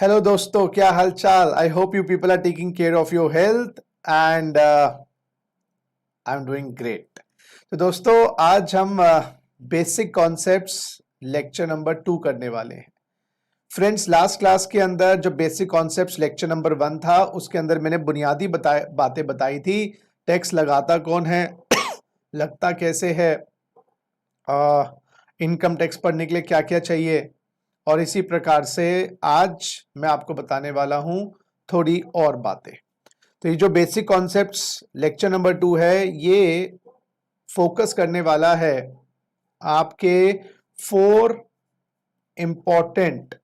Hello दोस्तों, क्या हाल चाल। I hope you people are taking care of your health and I am doing great. तो दोस्तों, आज हम बेसिक कॉन्सेप्ट्स लेक्चर नंबर 2 करने वाले हैं। फ्रेंड्स, लास्ट क्लास के अंदर जो बेसिक कॉन्सेप्ट्स लेक्चर नंबर 1 था, उसके अंदर मैंने बुनियादी बातें बताई थी। टैक्स लगाता कौन है, लगता कैसे है, इनकम टैक्स भरने के लिए क्या क्या चाहिए, और इसी प्रकार से आज मैं आपको बताने वाला हूं थोड़ी और बातें। तो ये जो बेसिक कॉन्सेप्ट्स लेक्चर नंबर 2 है, ये फोकस करने वाला है आपके 4 important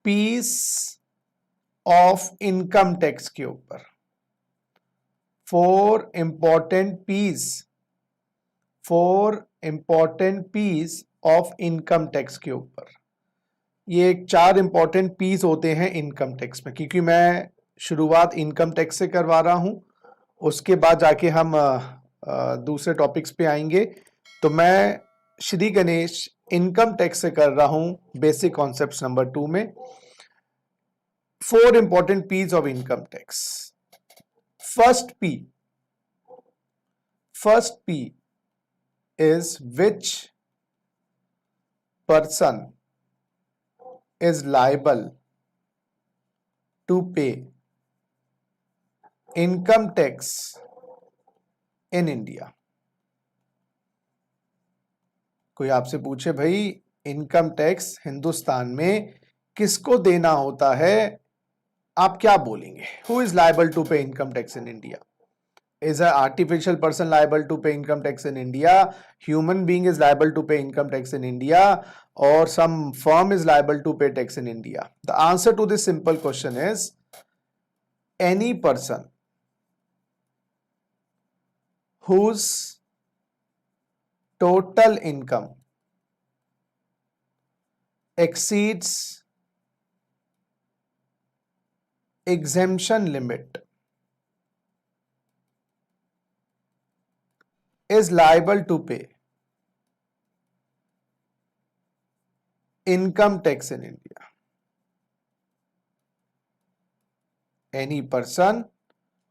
piece of income tax के ऊपर। 4 important piece of income tax के ऊपर। ये 4 इंपॉर्टेंट पीस होते हैं इनकम टैक्स में, क्योंकि मैं शुरुआत इनकम टैक्स से करवा रहा हूं, उसके बाद जाके हम दूसरे टॉपिक्स पे आएंगे। तो मैं श्री गणेश इनकम टैक्स से कर रहा हूं बेसिक कॉन्सेप्ट्स नंबर 2 में। 4 important piece of income tax. First P is which person is liable to pay income tax in India। कोई आपसे पूछे भाई इनकम टैक्स हिंदुस्तान में किसको देना होता है, आप क्या बोलेंगे? Who is liable to pay income tax in India? Is an artificial person liable to pay income tax in India? Human being is liable to pay income tax in India? Or some firm is liable to pay tax in India? The answer to this simple question is any person whose total income exceeds exemption limit is liable to pay income tax in India. Any person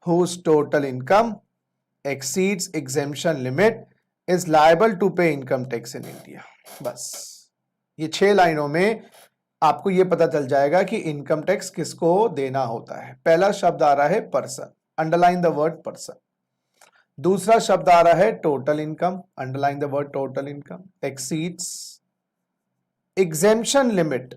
whose total income exceeds exemption limit is liable to pay income tax in India. बस ये 6 लाइनों में आपको ये पता चल जाएगा कि इनकम टैक्स किसको देना होता है। पहला शब्द आ रहा है person, underline the word person. दूसरा शब्द आ रहा है total income, underline the word total income. Exceeds, exemption limit,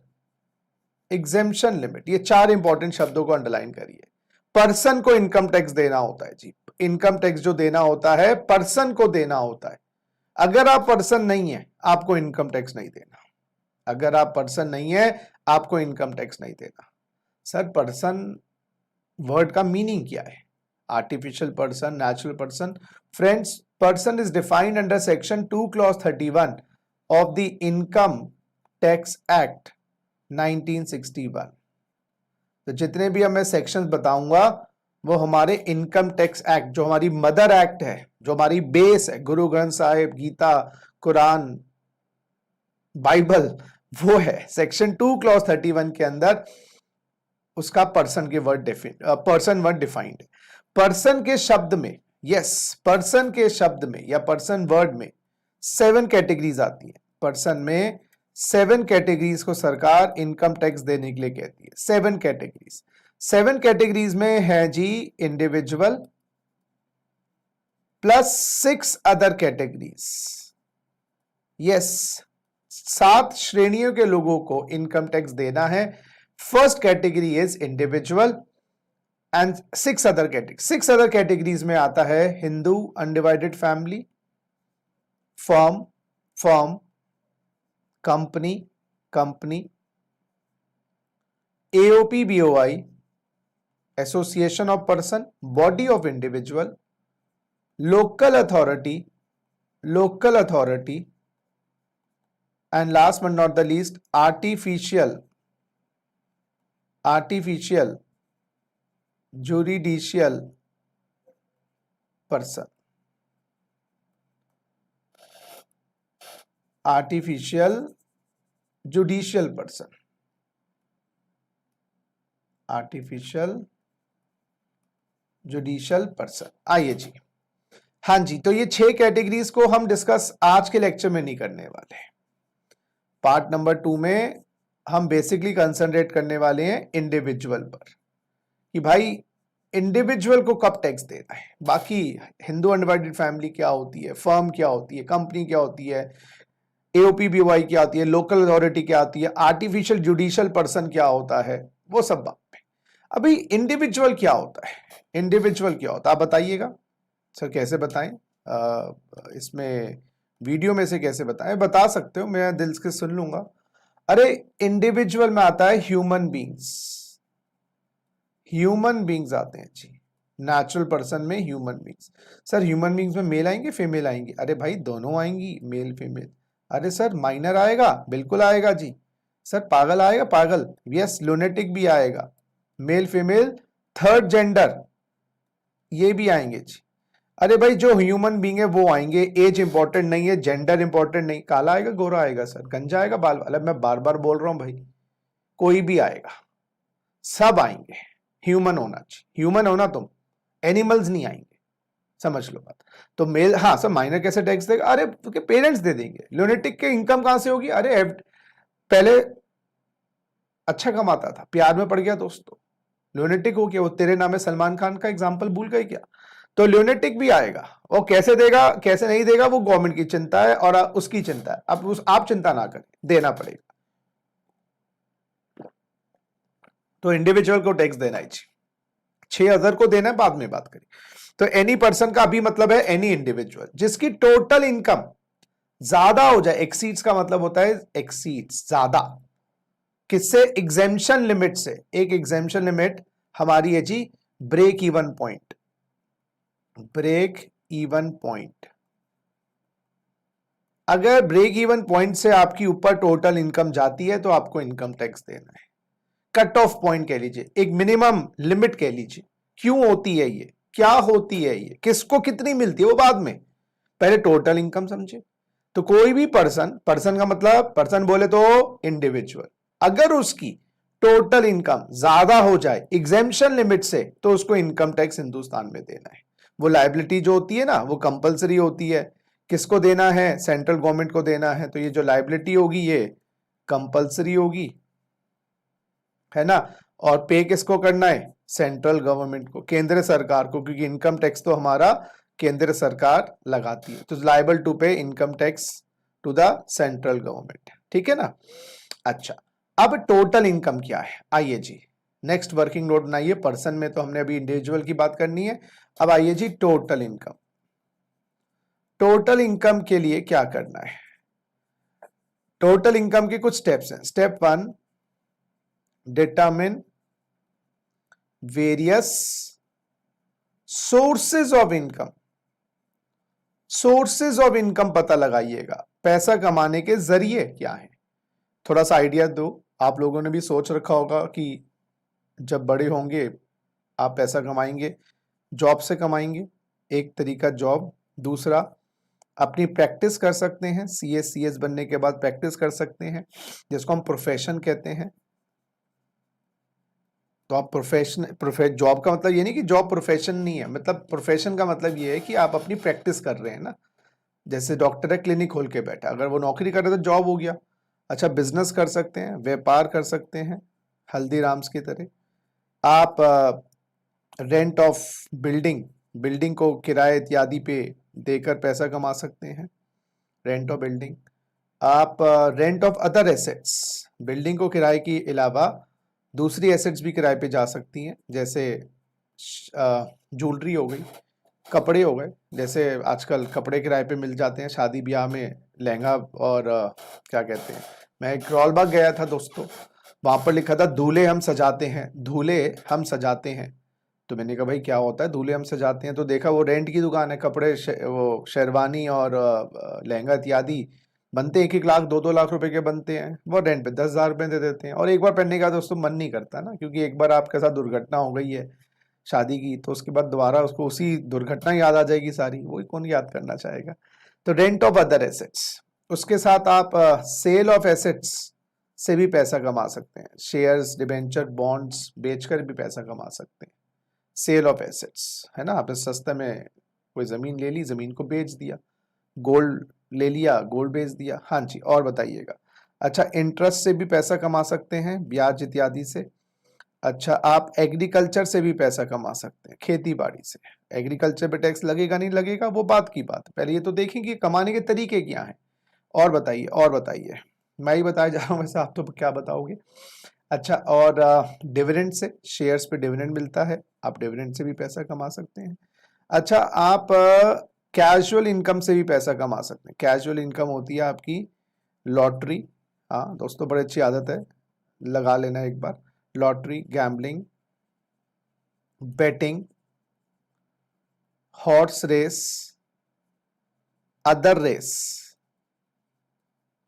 ये 4 इंपॉर्टेंट शब्दों को अंडरलाइन करिए। पर्सन को इनकम टैक्स देना होता है जी, इनकम टैक्स जो देना होता है पर्सन को देना होता है। अगर आप पर्सन नहीं है आपको इनकम टैक्स नहीं देना। अगर आप पर्सन नहीं है आपको इनकम टैक्स नहीं देना। सर, पर्सन वर्ड का मीनिंग क्या है? Artificial person, natural person? Friends, person is defined under section 2 clause 31 of the income tax act 1961। तो जितने भी अब मैं सेक्शंस बताऊंगा वो हमारे इनकम टैक्स एक्ट, जो हमारी मदर एक्ट है, जो हमारी बेस है, गुरु ग्रंथ साहिब, गीता, कुरान, बाइबल, वो है सेक्शन 2 क्लॉज 31 के अंदर। उसका पर्सन के वर्ड पर्सन वर्ड डिफाइंड है। पर्सन के शब्द में, यस, पर्सन के शब्द में या पर्सन वर्ड में 7 कैटेगरीज आती है। पर्सन में 7 कैटेगरीज को सरकार इनकम टैक्स देने के लिए कहती है। 7 कैटेगरीज में है जी individual plus 6 other categories. Yes, 7 श्रेणियों के लोगों को इनकम टैक्स देना है। First category is individual and 6 other category. 6 other categories में आता है Hindu undivided family, firm, company, AOP BOI, association of person, body of individual, local authority, and last but not the least artificial judicial person. Artificial judicial person. Artificial judicial person. आइए जी, हाँ जी, तो ये 6 categories को हम डिस्कस आज के lecture में नहीं करने वाले। पार्ट नंबर 2 में हम बेसिकली कंसंट्रेट करने वाले हैं इंडिविजुअल पर, कि भाई इंडिविजुअल को कब टैक्स देना है। बाकी हिंदू अनडिवाइडेड फैमिली क्या होती है, फर्म क्या होती है, कंपनी क्या होती है, एओपीबीवाई क्या होती है, लोकल अथॉरिटी क्या होती है, आर्टिफिशियल जुडिशियल पर्सन क्या होता है, वो सब बात पे। अभी इंडिविजुअल क्या होता है, इंडिविजुअल क्या होता है आप बताइएगा। सर कैसे बताएं, इसमें वीडियो में से कैसे बताएं? बता सकते हो, मैं दिल से सुन लूंगा। अरे इंडिविजुअल में आता है ह्यूमन बींग्स, ह्यूमन बींग्स आते हैं जी। नेचुरल पर्सन में human beings. Sir human beings में मेल आएंगे फीमेल आएंगी? अरे भाई दोनों आएंगी, मेल फीमेल। अरे सर माइनर आएगा? बिल्कुल आएगा जी। सर पागल आएगा? पागल, यस। लुनेटिक भी आएगा, मेल फीमेल, थर्ड जेंडर, ये भी आएंगे जी। अरे भाई जो ह्यूमन बींग है वो आएंगे, एज इंपॉर्टेंट नहीं है, जेंडर इंपॉर्टेंट नहीं। काला आएगा, गोरा आएगा, सर गंजा आएगा, बाल वाला, मैं बार बार बोल रहा हूं भाई, कोई भी आएगा, सब आएंगे। ह्यूमन होना चाहिए, ह्यूमन होना तुम, एनिमल्स नहीं आएंगे, समझ लो बात। तो मेल, हाँ सर माइनर कैसे टैक्स देगा? अरे तो पेरेंट्स दे देंगे। लुनेटिक के इनकम कहां से होगी? अरे पहले अच्छा कमाता था, प्यार में पड़ गया दोस्तों, लुनेटिक हो गया। वो तेरे नाम है सलमान खान का एग्जाम्पल भूल गए क्या? तो ल्यूनेटिक भी आएगा। वो कैसे देगा कैसे नहीं देगा वो गवर्नमेंट की चिंता है और उसकी चिंता है। आप चिंता ना करें, देना पड़ेगा। तो इंडिविजुअल को टैक्स देना ही चाहिए, 6,000 को देना है, बाद में बात करें। तो एनी पर्सन का अभी मतलब है एनी इंडिविजुअल जिसकी टोटल इनकम ज्यादा हो जाए। एक्सीड्स का मतलब होता है एक्सीड्स, ज्यादा, किससे? एग्जेम्पशन लिमिट से। एक एग्जेम्पशन लिमिट हमारी है जी break even point, break even point. अगर ब्रेक इवन पॉइंट से आपकी ऊपर टोटल इनकम जाती है तो आपको इनकम टैक्स देना है। कट ऑफ पॉइंट कह लीजिए, एक मिनिमम लिमिट कह लीजिए। क्यों होती है ये, क्या होती है ये, किसको कितनी मिलती है, वो बाद में, पहले टोटल इनकम समझे। तो कोई भी पर्सन, पर्सन का मतलब पर्सन बोले तो इंडिविजुअल, अगर उसकी टोटल इनकम ज्यादा हो जाए एग्जेम्पशन लिमिट से तो उसको इनकम टैक्स हिंदुस्तान में देना है। वो लायबिलिटी जो होती है ना वो कंपलसरी होती है। किसको देना है? सेंट्रल गवर्नमेंट को देना है। तो ये जो लायबिलिटी होगी ये कंपलसरी होगी, है ना। और पे किसको करना है? सेंट्रल गवर्नमेंट को, केंद्र सरकार को, क्योंकि इनकम टैक्स तो हमारा केंद्र सरकार लगाती है। तो liable to pay income tax to the central government, ठीक है ना। अच्छा, अब टोटल इनकम क्या है? आइए जी नेक्स्ट वर्किंग नोट बनाइए। पर्सन में तो हमने अभी इंडिविजुअल की बात करनी है। अब आइए जी टोटल इनकम। टोटल इनकम के लिए क्या करना है? टोटल इनकम के कुछ स्टेप्स हैं। Step 1, determine various sources of income. Sources of income पता लगाइएगा, पैसा कमाने के जरिए क्या है। थोड़ा सा आइडिया दो। आप लोगों ने भी सोच रखा होगा कि जब बड़े होंगे आप पैसा कमाएंगे, जॉब से कमाएंगे, एक तरीका जॉब, दूसरा अपनी प्रैक्टिस कर सकते हैं, सीएस बनने के बाद प्रैक्टिस कर सकते हैं, जिसको हम प्रोफेशन कहते हैं। तो आप जॉब का मतलब ये नहीं कि जॉब प्रोफेशन नहीं है, मतलब प्रोफेशन का मतलब ये है कि आप अपनी प्रैक्टिस कर रहे हैं ना। जैसे डॉक्टर है, क्लिनिक खोल के बैठा, अगर वो नौकरी कर रहे तो जॉब हो गया। अच्छा, बिजनेस कर सकते हैं, व्यापार कर सकते हैं, हल्दीराम्स की तरह। आप रेंट ऑफ बिल्डिंग, बिल्डिंग को किराए इत्यादि पे देकर पैसा कमा सकते हैं, रेंट ऑफ बिल्डिंग। आप rent of other assets, building को किराए के अलावा दूसरी एसेट्स भी किराए पे जा सकती हैं, जैसे ज्वेलरी हो गई, कपड़े हो गए। जैसे आजकल कपड़े किराए पे मिल जाते हैं, शादी ब्याह में लहंगा और क्या कहते हैं। मैं एक रॉलबाग गया था दोस्तों, वहां पर लिखा था दूल्हे हम सजाते हैं, दूल्हे हम सजाते हैं। तो मैंने कहा भाई क्या होता है दूल्हे हम सजाते हैं? तो देखा वो रेंट की दुकान है, कपड़े वो शेरवानी और लहंगा इत्यादि बनते हैं, 1-1 लाख 2-2 लाख रुपए के बनते हैं। वो रेंट पे 10,000 रुपए दे देते हैं, और एक बार पहनने का दोस्तों मन नहीं करता ना, क्योंकि एक बार आपके साथ दुर्घटना हो गई है शादी की, तो उसके बाद दोबारा उसको उसी दुर्घटना याद आ जाएगी सारी, वो कौन याद करना चाहेगा। तो रेंट ऑफ अदर एसेट्स, उसके साथ आप सेल ऑफ एसेट्स, से भी पैसा कमा सकते हैं, शेयर्स, डिबेंचर, बॉन्ड्स बेचकर भी पैसा कमा सकते हैं। सेल ऑफ एसेट्स है ना, आपने सस्ते में कोई जमीन ले ली, जमीन को बेच दिया, गोल्ड ले लिया, गोल्ड बेच दिया। हाँ जी, और बताइएगा। अच्छा, इंटरेस्ट से भी पैसा कमा सकते हैं, ब्याज इत्यादि से। अच्छा, आप एग्रीकल्चर से भी पैसा कमा सकते हैं, खेती बाड़ी से। एग्रीकल्चर पे टैक्स लगेगा नहीं लगेगा वो बात की बात है, पहले ये तो देखेंगे कमाने के तरीके क्या हैं। और बताइए, और बताइए, मैं ही बताया जा रहा हूँ वैसे, आप तो क्या बताओगे। अच्छा, और डिविडेंड से, शेयर्स पे डिविडेंड मिलता है, आप डिविडेंड से भी पैसा कमा सकते हैं। अच्छा, आप कैजुअल इनकम से भी पैसा कमा सकते हैं। कैजुअल इनकम होती है आपकी लॉटरी, हाँ दोस्तों बड़ी अच्छी आदत है, लगा लेना एक बार। Lottery, gambling, betting, horse race, other race.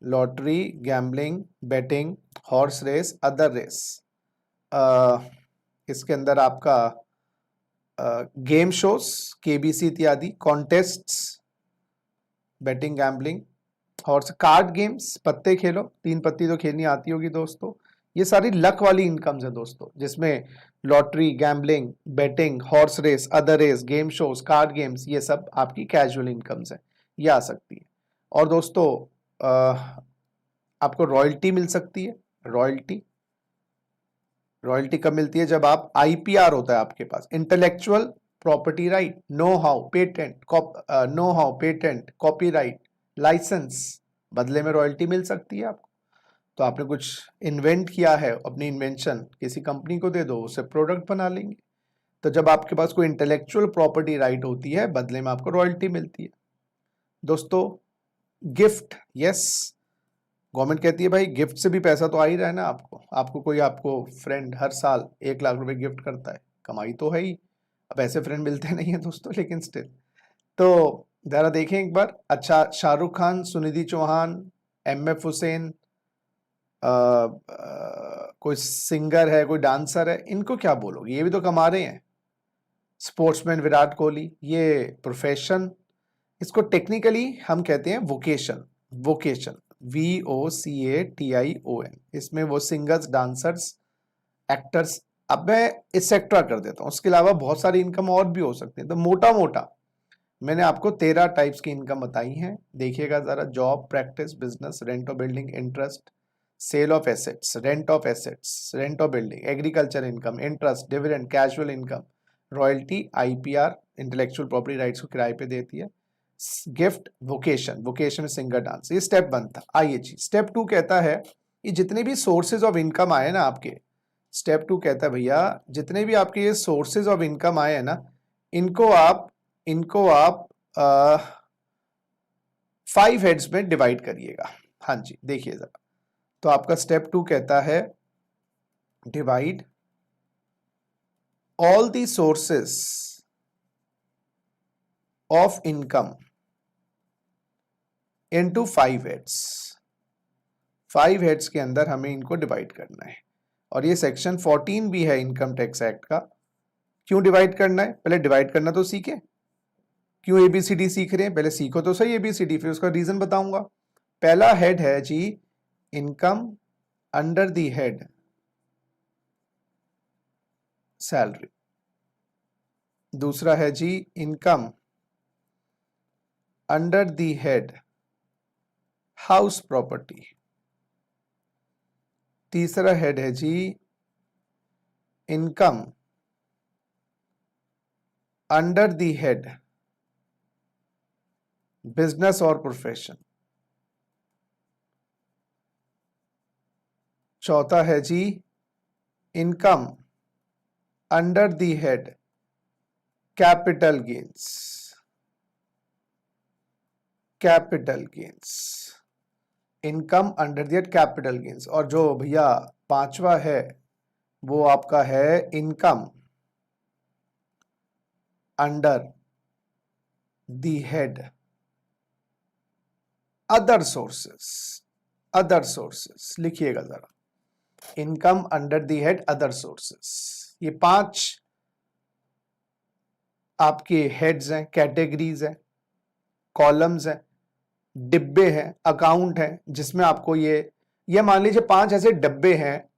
Lottery, gambling, betting, horse race, other race. इसके अंदर आपका गेम शोज, केबीसी इत्यादि, contests, betting, gambling, horse, card games, पत्ते खेलो, 3 पत्ती तो खेलनी आती होगी दोस्तों। ये सारी लक वाली इनकम्स है दोस्तों, जिसमें lottery, gambling, betting, horse race, other race, game shows, card games, ये सब आपकी कैजुअल इनकम्स है, ये आ सकती है। और दोस्तों आपको रॉयल्टी मिल सकती है। रॉयल्टी, रॉयल्टी कब मिलती है, जब आप आईपीआर होता है आपके पास, intellectual property right, know how patent, copyright, licence, बदले में रॉयल्टी मिल सकती है आपको। तो आपने कुछ इन्वेंट किया है, अपनी इन्वेंशन किसी कंपनी को दे दो, उससे प्रोडक्ट बना लेंगे। तो जब आपके पास कोई इंटेलेक्चुअल प्रॉपर्टी राइट होती है, बदले में आपको रॉयल्टी मिलती है। दोस्तों गिफ्ट, यस, गवर्नमेंट कहती है भाई गिफ्ट से भी पैसा तो आ ही रहा है ना आपको। आपको कोई, आपको फ्रेंड हर साल 1 लाख रुपए गिफ्ट करता है, कमाई तो है ही। अब ऐसे फ्रेंड मिलते नहीं है दोस्तों, लेकिन स्टिल। तो जरा देखें एक बार। अच्छा, शाहरुख खान, सुनिधि चौहान, एमएफ हुसैन, कोई सिंगर है, कोई डांसर है, इनको क्या बोलोगे, ये भी तो कमा रहे हैं। स्पोर्ट्समैन विराट कोहली, ये प्रोफेशन, इसको टेक्निकली हम कहते हैं वोकेशन। Vocation, VOCATION। इसमें वो सिंगर्स, डांसर्स, एक्टर्स। अब मैं इस सेक्टर कर देता हूँ, उसके अलावा बहुत सारी इनकम और भी हो सकती है। तो मोटा मोटा मैंने आपको 13 टाइप्स की इनकम बताई हैं, देखिएगा जरा। Job, practice, business, rent of building, interest, sale of assets, rent of assets, rent of building, agriculture income, interest, dividend, casual income, royalty, IPR, intellectual property rights को किराए पे देती है, gift, vocation, vocation singer, dance. ये step 1 था। आइए जी, step 2 कहता है ये जितने भी सोर्सेज ऑफ इनकम आए ना आपके, स्टेप 2 कहता है भैया जितने भी आपके ये सोर्सेज ऑफ इनकम आए हैं ना, इनको आप 5 हेड्स में डिवाइड करिएगा। हाँ जी, देखिए जरा। तो आपका स्टेप 2 कहता है divide all the sources of income into 5 heads. 5 heads के अंदर हमें इनको डिवाइड करना है। और ये सेक्शन 14 भी है इनकम टैक्स एक्ट का। क्यों डिवाइड करना है, पहले डिवाइड करना तो सीखें। क्यों ABCD सीख रहे हैं, पहले सीखो तो सही ABCD, फिर उसका रीजन बताऊंगा। पहला हेड है जी income under the head salary. दूसरा है जी income under the head house property. तीसरा हेड है जी income under the head business और प्रोफेशन। चौथा है जी income under the head capital gains. Capital gains, income under the head capital gains. और जो भैया 5वां है वो आपका है income under the head other sources. Other sources लिखिएगा जरा, income under the head other sources. ये 5 आपके हेड्स हैं, कैटेगरीज हैं, कॉलम्स हैं, डिब्बे हैं, अकाउंट हैं, जिसमें आपको ये ये मान लीजिए 5 ऐसे डब्बे हैं,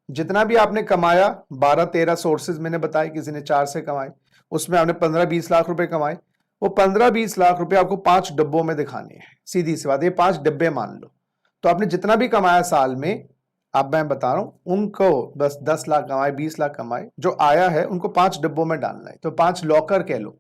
जितना भी आपने कमाया 12-13 सोर्सेज मैंने बताए, किसी ने 4 से कमाए, उसमें आपने 15-20 लाख रुपए कमाए, वो 15-20 लाख रुपए आपको 5 डब्बों में दिखाने हैं। सीधी सी बात, ये 5 डब्बे मान लो। तो आपने जितना भी कमाया साल में, अब मैं बता रहा हूं, उनको बस 10 लाख कमाए, 20 लाख कमाए, जो आया है उनको 5 डब्बों में डालना है। तो 5 लॉकर कह लो।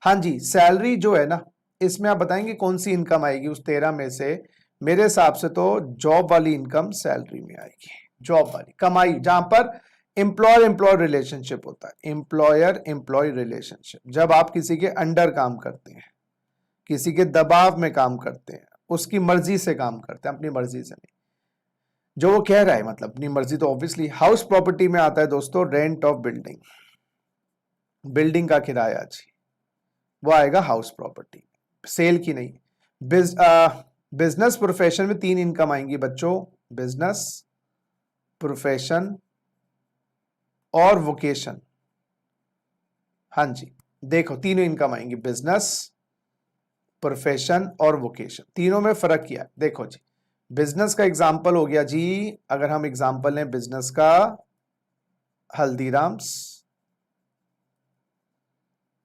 हाँ जी, सैलरी जो है ना, इसमें आप बताएंगे कौन सी इनकम आएगी उस 13 में से। मेरे हिसाब से तो जॉब वाली इनकम सैलरी में आएगी, जॉब वाली कमाई, जहां पर एम्प्लॉयर एम्प्लॉय रिलेशनशिप होता है, एम्प्लॉयर एम्प्लॉय रिलेशनशिप। जब आप किसी के अंडर काम करते हैं, किसी के दबाव में काम करते हैं, उसकी मर्जी से काम करते हैं, अपनी मर्जी से नहीं, जो वो कह रहा है, मतलब अपनी मर्जी। तो ऑब्वियसली हाउस प्रॉपर्टी में आता है दोस्तों रेंट ऑफ बिल्डिंग, बिल्डिंग का किराया जी, वो आएगा हाउस प्रॉपर्टी, सेल की नहीं। बिजनेस प्रोफेशन में 3 इनकम आएंगी बच्चों, बिजनेस प्रोफेशन और वोकेशन। हाँ जी, देखो तीनों इनकम आएंगी, बिजनेस प्रोफेशन और वोकेशन। तीनों में फर्क क्या है, देखो जी। बिजनेस का एग्जांपल हो गया जी, अगर हम एग्जांपल लें बिजनेस का, Haldiram's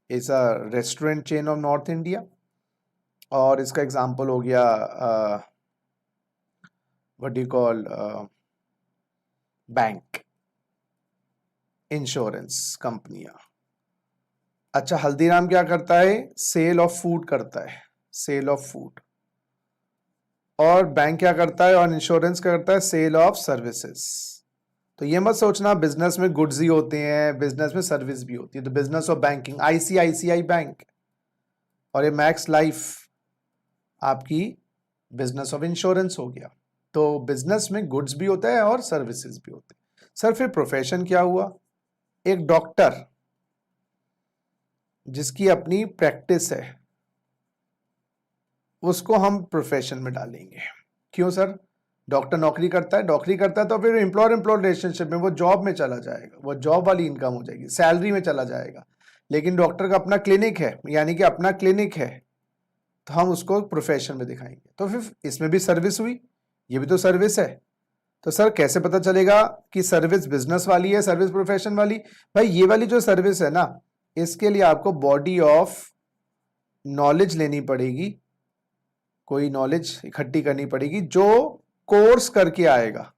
is a restaurant chain of north India, और इसका एग्जांपल हो गया what do you call, bank, insurance कंपनियां। अच्छा, हल्दीराम क्या करता है, सेल ऑफ फूड करता है, सेल ऑफ फूड। और बैंक क्या करता है, और इंश्योरेंस क्या करता है, सेल ऑफ सर्विसेज। तो ये मत सोचना बिजनेस में गुड्स ही होते हैं, बिजनेस में सर्विस भी होती है। तो business of banking ICICI bank, और ये मैक्स लाइफ आपकी बिजनेस ऑफ इंश्योरेंस हो गया। तो बिजनेस में गुड्स भी होता है और सर्विसेज भी होते हैं। सर फिर प्रोफेशन क्या हुआ, एक डॉक्टर जिसकी अपनी प्रैक्टिस है, उसको हम प्रोफेशन में डालेंगे। क्यों सर, डॉक्टर नौकरी करता है, तो फिर एम्प्लॉयर एम्प्लॉय रिलेशनशिप में वो जॉब में चला जाएगा, वो जॉब वाली इनकम हो जाएगी, सैलरी में चला जाएगा। लेकिन डॉक्टर का अपना क्लिनिक है, यानी कि अपना क्लिनिक है, तो हम उसको प्रोफेशन में दिखाएंगे। तो फिर इसमें भी सर्विस हुई, ये भी तो सर्विस है। तो सर कैसे पता चलेगा कि सर्विस बिजनेस वाली है, सर्विस प्रोफेशन वाली? भाई ये वाली जो सर्विस है ना, इसके लिए आपको बॉडी ऑफ नॉलेज लेनी पड़ेगी, कोई नॉलेज इकट्ठी करनी पड़ेगी, जो कोर्स करके आएगा,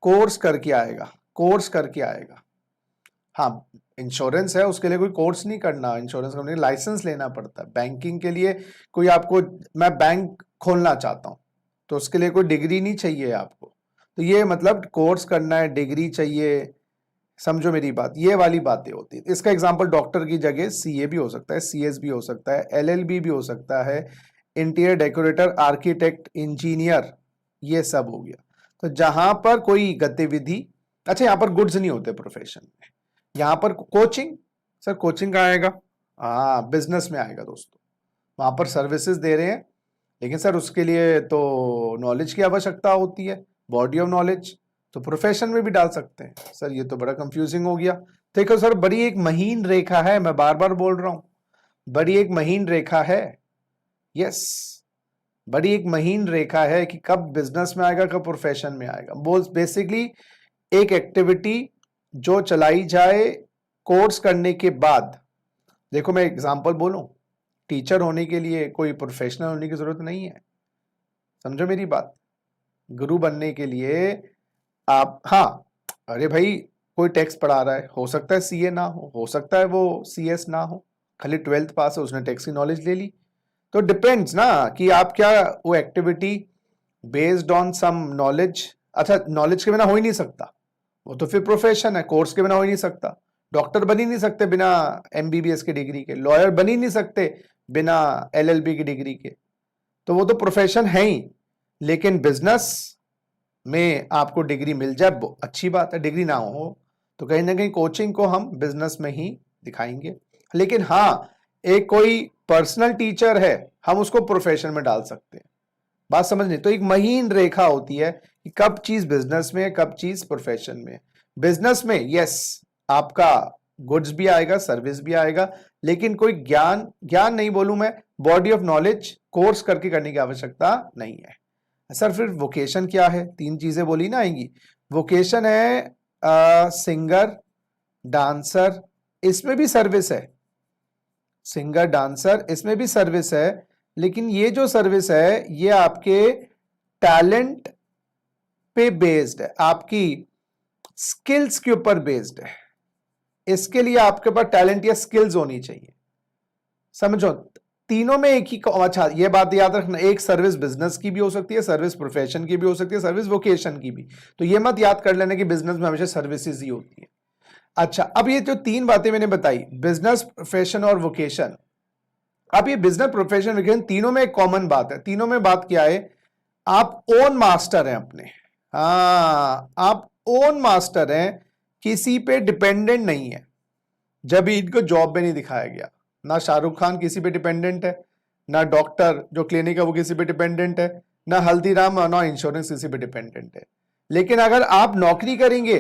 कोर्स करके आएगा, कोर्स करके आएगा। हाँ, इंश्योरेंस है, उसके लिए कोई कोर्स नहीं करना, इंश्योरेंस कंपनी लाइसेंस लेना पड़ता है। बैंकिंग के लिए कोई आपको, मैं बैंक खोलना चाहता हूं, तो उसके लिए कोई डिग्री नहीं चाहिए आपको। तो ये मतलब कोर्स करना है, डिग्री चाहिए, समझो मेरी बात, ये वाली बातें होती है। इसका एग्जांपल डॉक्टर की जगह सीए भी हो सकता है, सीएस भी हो सकता है, एलएलबी भी हो सकता है, इंटीरियर डेकोरेटर, आर्किटेक्ट, इंजीनियर, ये सब हो गया। तो जहां पर कोई गतिविधि, अच्छा यहां पर गुड्स नहीं होते प्रोफेशन में, यहां पर कोचिंग, सर कोचिंग का आएगा, हाँ बिजनेस में आएगा दोस्तों, वहां पर सर्विसेज दे रहे हैं, लेकिन सर उसके लिए तो नॉलेज की आवश्यकता होती है, बॉडी ऑफ नॉलेज, तो प्रोफेशन में भी डाल सकते हैं। सर ये तो बड़ा कंफ्यूजिंग हो गया। देखो सर, बड़ी एक महीन रेखा है, मैं बार बार बोल रहा हूं, बड़ी एक महीन रेखा है, यस, बड़ी एक महीन रेखा है कि कब बिजनेस में आएगा, कब प्रोफेशन में आएगा। बोल बेसिकली एक एक्टिविटी जो चलाई जाए कोर्स करने के बाद। देखो मैं एग्जांपल बोलूं, टीचर होने के लिए कोई प्रोफेशनल होने की जरूरत नहीं है, समझो मेरी बात। गुरु बनने के लिए आप, हाँ अरे भाई कोई टैक्स पढ़ा रहा है, हो सकता है सीए ना हो सकता है वो सीएस ना हो, खाली 12th पास है, उसने टैक्स की नॉलेज ले ली। तो डिपेंड्स ना कि आप क्या, वो activity based on some knowledge. अच्छा नॉलेज के बिना हो ही नहीं सकता, वो तो फिर प्रोफेशन है, कोर्स के बिना हो ही नहीं सकता। डॉक्टर बन ही नहीं सकते बिना एमबीबीएस की डिग्री के, लॉयर बन ही नहीं सकते बिना एलएलबी की डिग्री के, तो वो तो प्रोफेशन है ही। लेकिन बिजनेस में आपको डिग्री मिल जाए अच्छी बात है, डिग्री ना हो तो कहीं ना कहीं कोचिंग को हम बिजनेस में ही दिखाएंगे। लेकिन हाँ, एक कोई पर्सनल टीचर है, हम उसको प्रोफेशन में डाल सकते हैं, बात समझनी। तो एक महीन रेखा होती है कि कब चीज बिजनेस में है, कब चीज प्रोफेशन में है। बिजनेस में यस, आपका गुड्स भी आएगा, सर्विस भी आएगा, लेकिन कोई ज्ञान नहीं बोलूं मैं, बॉडी ऑफ नॉलेज कोर्स करके करने की आवश्यकता नहीं है। सर फिर वोकेशन क्या है? तीन चीजें बोली ना आएंगी। वोकेशन है सिंगर, डांसर, इसमें भी सर्विस है। सिंगर, डांसर, इसमें भी सर्विस है, लेकिन ये जो सर्विस है ये आपके टैलेंट पे बेस्ड है, आपकी स्किल्स के ऊपर बेस्ड है। इसके लिए आपके पास टैलेंट या स्किल्स होनी चाहिए। समझो, तीनों में एक ही। अच्छा, ये बात याद रखना, एक सर्विस बिजनेस की भी हो सकती है, सर्विस प्रोफेशन की भी हो सकती है, सर्विस वोकेशन की भी। तो ये मत याद कर लेना कि बिजनेस में हमेशा सर्विसेज ही होती है। अच्छा, अब ये जो तीन बातें मैंने बताई, बिजनेस, प्रोफेशन और वोकेशन। अब ये बिजनेस, प्रोफेशन, वोकेशन, तीनों में एक कॉमन बात है। तीनों में बात क्या है? आप ओन मास्टर हैं अपने। हाँ, आप ओन मास्टर हैं, किसी पे डिपेंडेंट नहीं है। जब इनको जॉब में नहीं दिखाया गया, ना शाहरुख खान किसी पे डिपेंडेंट है, ना डॉक्टर जो क्लिनिक है वो किसी पे डिपेंडेंट है, ना हल्दीराम और ना इंश्योरेंस किसी पे डिपेंडेंट है। लेकिन अगर आप नौकरी करेंगे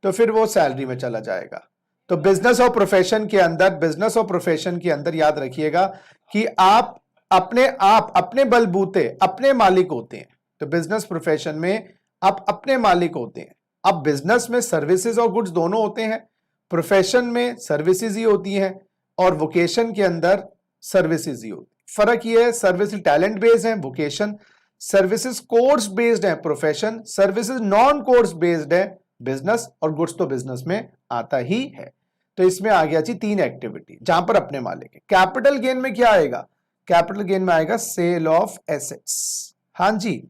तो फिर वो सैलरी में चला जाएगा। तो बिजनेस और प्रोफेशन के अंदर, बिजनेस और प्रोफेशन के अंदर याद रखिएगा कि आप अपने बलबूते अपने मालिक होते हैं। तो बिजनेस प्रोफेशन में आप अपने मालिक होते हैं। अब बिजनेस में सर्विसेज और गुड्स दोनों होते हैं, प्रोफेशन में सर्विसेज ही होती हैं, और वोकेशन के अंदर सर्विसेज ही होती है। फर्क ये है, सर्विसेज टैलेंट बेस्ड है, वोकेशन सर्विसेज कोर्स बेस्ड है, profession services non course based है, बिजनेस, और गुड्स तो बिजनेस में आता ही है। तो इसमें आ गया जी तीन एक्टिविटी जहां पर अपने मालिक है। कैपिटल गेन में क्या आएगा? कैपिटल गेन में आएगा सेल ऑफ एसेट्स। हाँ जी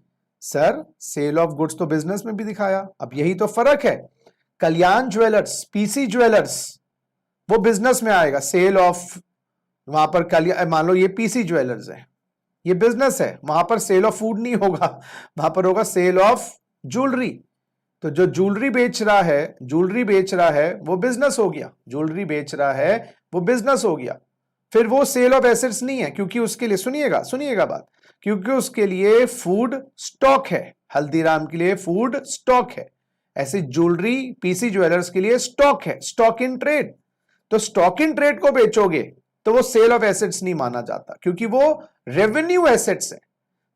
सर, सेल ऑफ गुड्स तो बिजनेस में भी दिखाया, अब यही तो फर्क है। कल्याण ज्वेलर्स, पीसी ज्वेलर्स, वो बिजनेस में आएगा। सेल ऑफ, वहां पर कल्याण, मान लो ये पीसी ज्वेलर्स है, ये बिजनेस है, वहां पर सेल ऑफ फूड नहीं होगा, वहां पर होगा सेल ऑफ ज्वेलरी। तो जो ज्वेलरी बेच रहा है, ज्वेलरी बेच रहा है वो बिजनेस हो गया, ज्वेलरी बेच रहा है वो बिजनेस हो गया। फिर वो सेल ऑफ एसेट्स नहीं है, क्योंकि उसके लिए, सुनिएगा सुनिएगा बात, क्योंकि उसके लिए फूड स्टॉक है। हल्दीराम के लिए फूड स्टॉक है, ऐसे ज्वेलरी पीसी ज्वेलर्स के लिए स्टॉक है, स्टॉक इन ट्रेड। तो स्टॉक इन ट्रेड को बेचोगे तो वो सेल ऑफ एसेट्स नहीं माना जाता, क्योंकि वो रेवेन्यू एसेट्स है।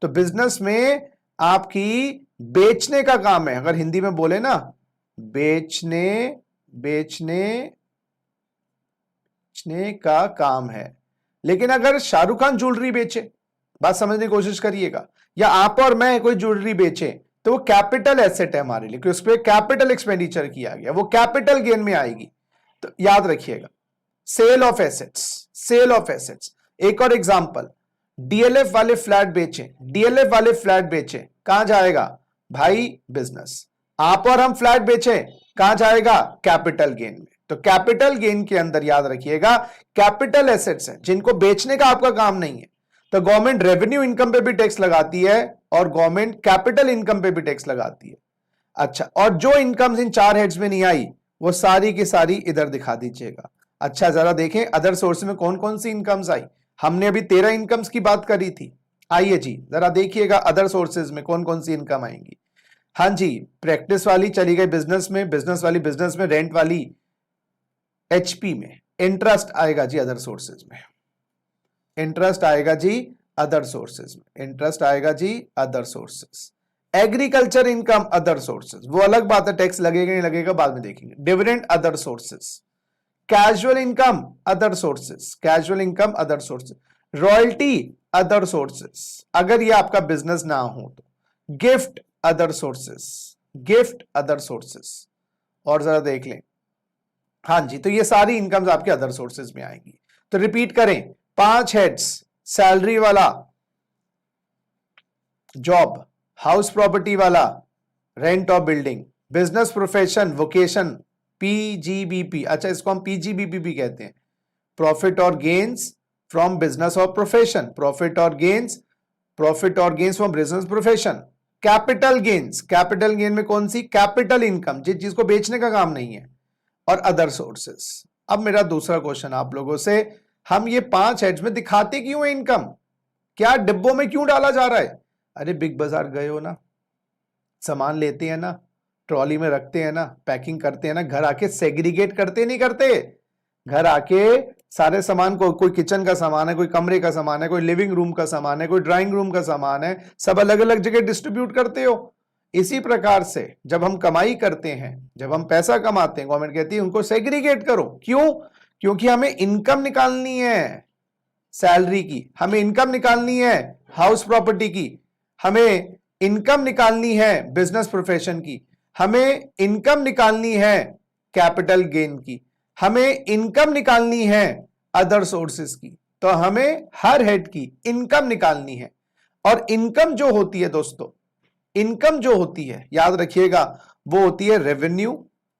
तो बिजनेस में आपकी बेचने का काम है, अगर हिंदी में बोले ना, बेचने बेचने बेचने का काम है। लेकिन अगर शाहरुख खान ज्वेलरी बेचे, बात समझने की कोशिश करिएगा, या आप और मैं कोई ज्वेलरी बेचे, तो वो कैपिटल एसेट है हमारे लिए, क्योंकि उस पर कैपिटल एक्सपेंडिचर किया गया, वो कैपिटल गेन में आएगी। तो याद रखिएगा, sale of assets, sale of assets. एक और एग्जांपल, डीएलएफ वाले फ्लैट बेचे, डीएलएफ वाले फ्लैट बेचे, कहां जाएगा भाई? बिजनेस। आप और हम फ्लैट बेचे, कहां जाएगा? कैपिटल गेन में। तो कैपिटल गेन के अंदर याद रखिएगा कैपिटल एसेट्स हैं, जिनको बेचने का आपका काम नहीं है। तो गवर्नमेंट रेवेन्यू इनकम पे भी टैक्स लगाती है, और गवर्नमेंट कैपिटल इनकम पे भी टैक्स लगाती है। अच्छा, और जो इनकम्स इन चार हेड्स में नहीं आई, वो सारी की सारी इधर दिखा दीजिएगा। अच्छा, जरा देखें अदर सोर्स में कौन कौन सी इनकम्स आई। हमने अभी 13 इनकम्स की बात करी थी। आइए जी जरा देखिएगा अदर सोर्सेज में कौन कौन सी इनकम आएंगी। हाँ जी, प्रैक्टिस वाली चली गई बिजनेस में, बिजनेस वाली बिजनेस में, रेंट वाली एचपी में। इंटरेस्ट आएगा जी अदर सोर्सेज में, इंटरेस्ट आएगा जी अदर सोर्सेज में, इंटरेस्ट आएगा जी other sources. Agriculture income other sources, वो अलग बात है, टैक्स लगेगा नहीं लगेगा बाद में देखेंगे। Dividend other sources. Casual income other sources, casual income other sources. Royalty other sources, अगर ये आपका बिजनेस ना हो तो। Gift other sources, gift other sources. और जरा देख लें, हाँ जी, तो ये सारी इनकम्स आपके अदर सोर्सेज में आएंगी। तो रिपीट करें, 5 हेड्स, सैलरी वाला, जॉब, हाउस प्रॉपर्टी वाला, रेंट और building, business profession, vocation, PGBP. अच्छा, इसको हम पीजीबीपी भी कहते हैं, प्रॉफिट और गेन्स फ्रॉम बिजनेस और प्रोफेशन, प्रॉफिट और gains from business profession. Capital gains, capital gain में कौन सी? कैपिटल इनकम, जिस चीज को बेचने का काम नहीं है। और अदर सोर्सेस। अब मेरा दूसरा क्वेश्चन आप लोगों से, हम ये 5 हेड्स में दिखाते क्यों है इनकम? क्या डिब्बों में क्यों डाला जा रहा है? अरे बिग बाजार गए हो ना, सामान लेते हैं ना, ट्रॉली में रखते हैं ना, पैकिंग करते हैं ना, घर आके सेग्रीगेट करते नहीं करते? घर आके सारे सामान को, कोई किचन का सामान है, कोई कमरे का सामान है, कोई लिविंग रूम का सामान है, कोई ड्राइंग रूम का सामान है, सब अलग अलग जगह डिस्ट्रीब्यूट करते हो। इसी प्रकार से जब हम कमाई करते हैं, जब हम पैसा कमाते हैं, गवर्नमेंट कहती है उनको सेग्रीगेट करो। क्यों? क्योंकि हमें इनकम निकालनी है सैलरी की, हमें इनकम निकालनी है हाउस प्रॉपर्टी की, हमें इनकम निकालनी है बिजनेस प्रोफेशन की, हमें इनकम निकालनी है कैपिटल गेन की, हमें इनकम निकालनी है अदर सोर्सेस की। तो हमें हर हेड की इनकम निकालनी है। और इनकम जो होती है दोस्तों, इनकम जो होती है याद रखिएगा, वो होती है रेवेन्यू,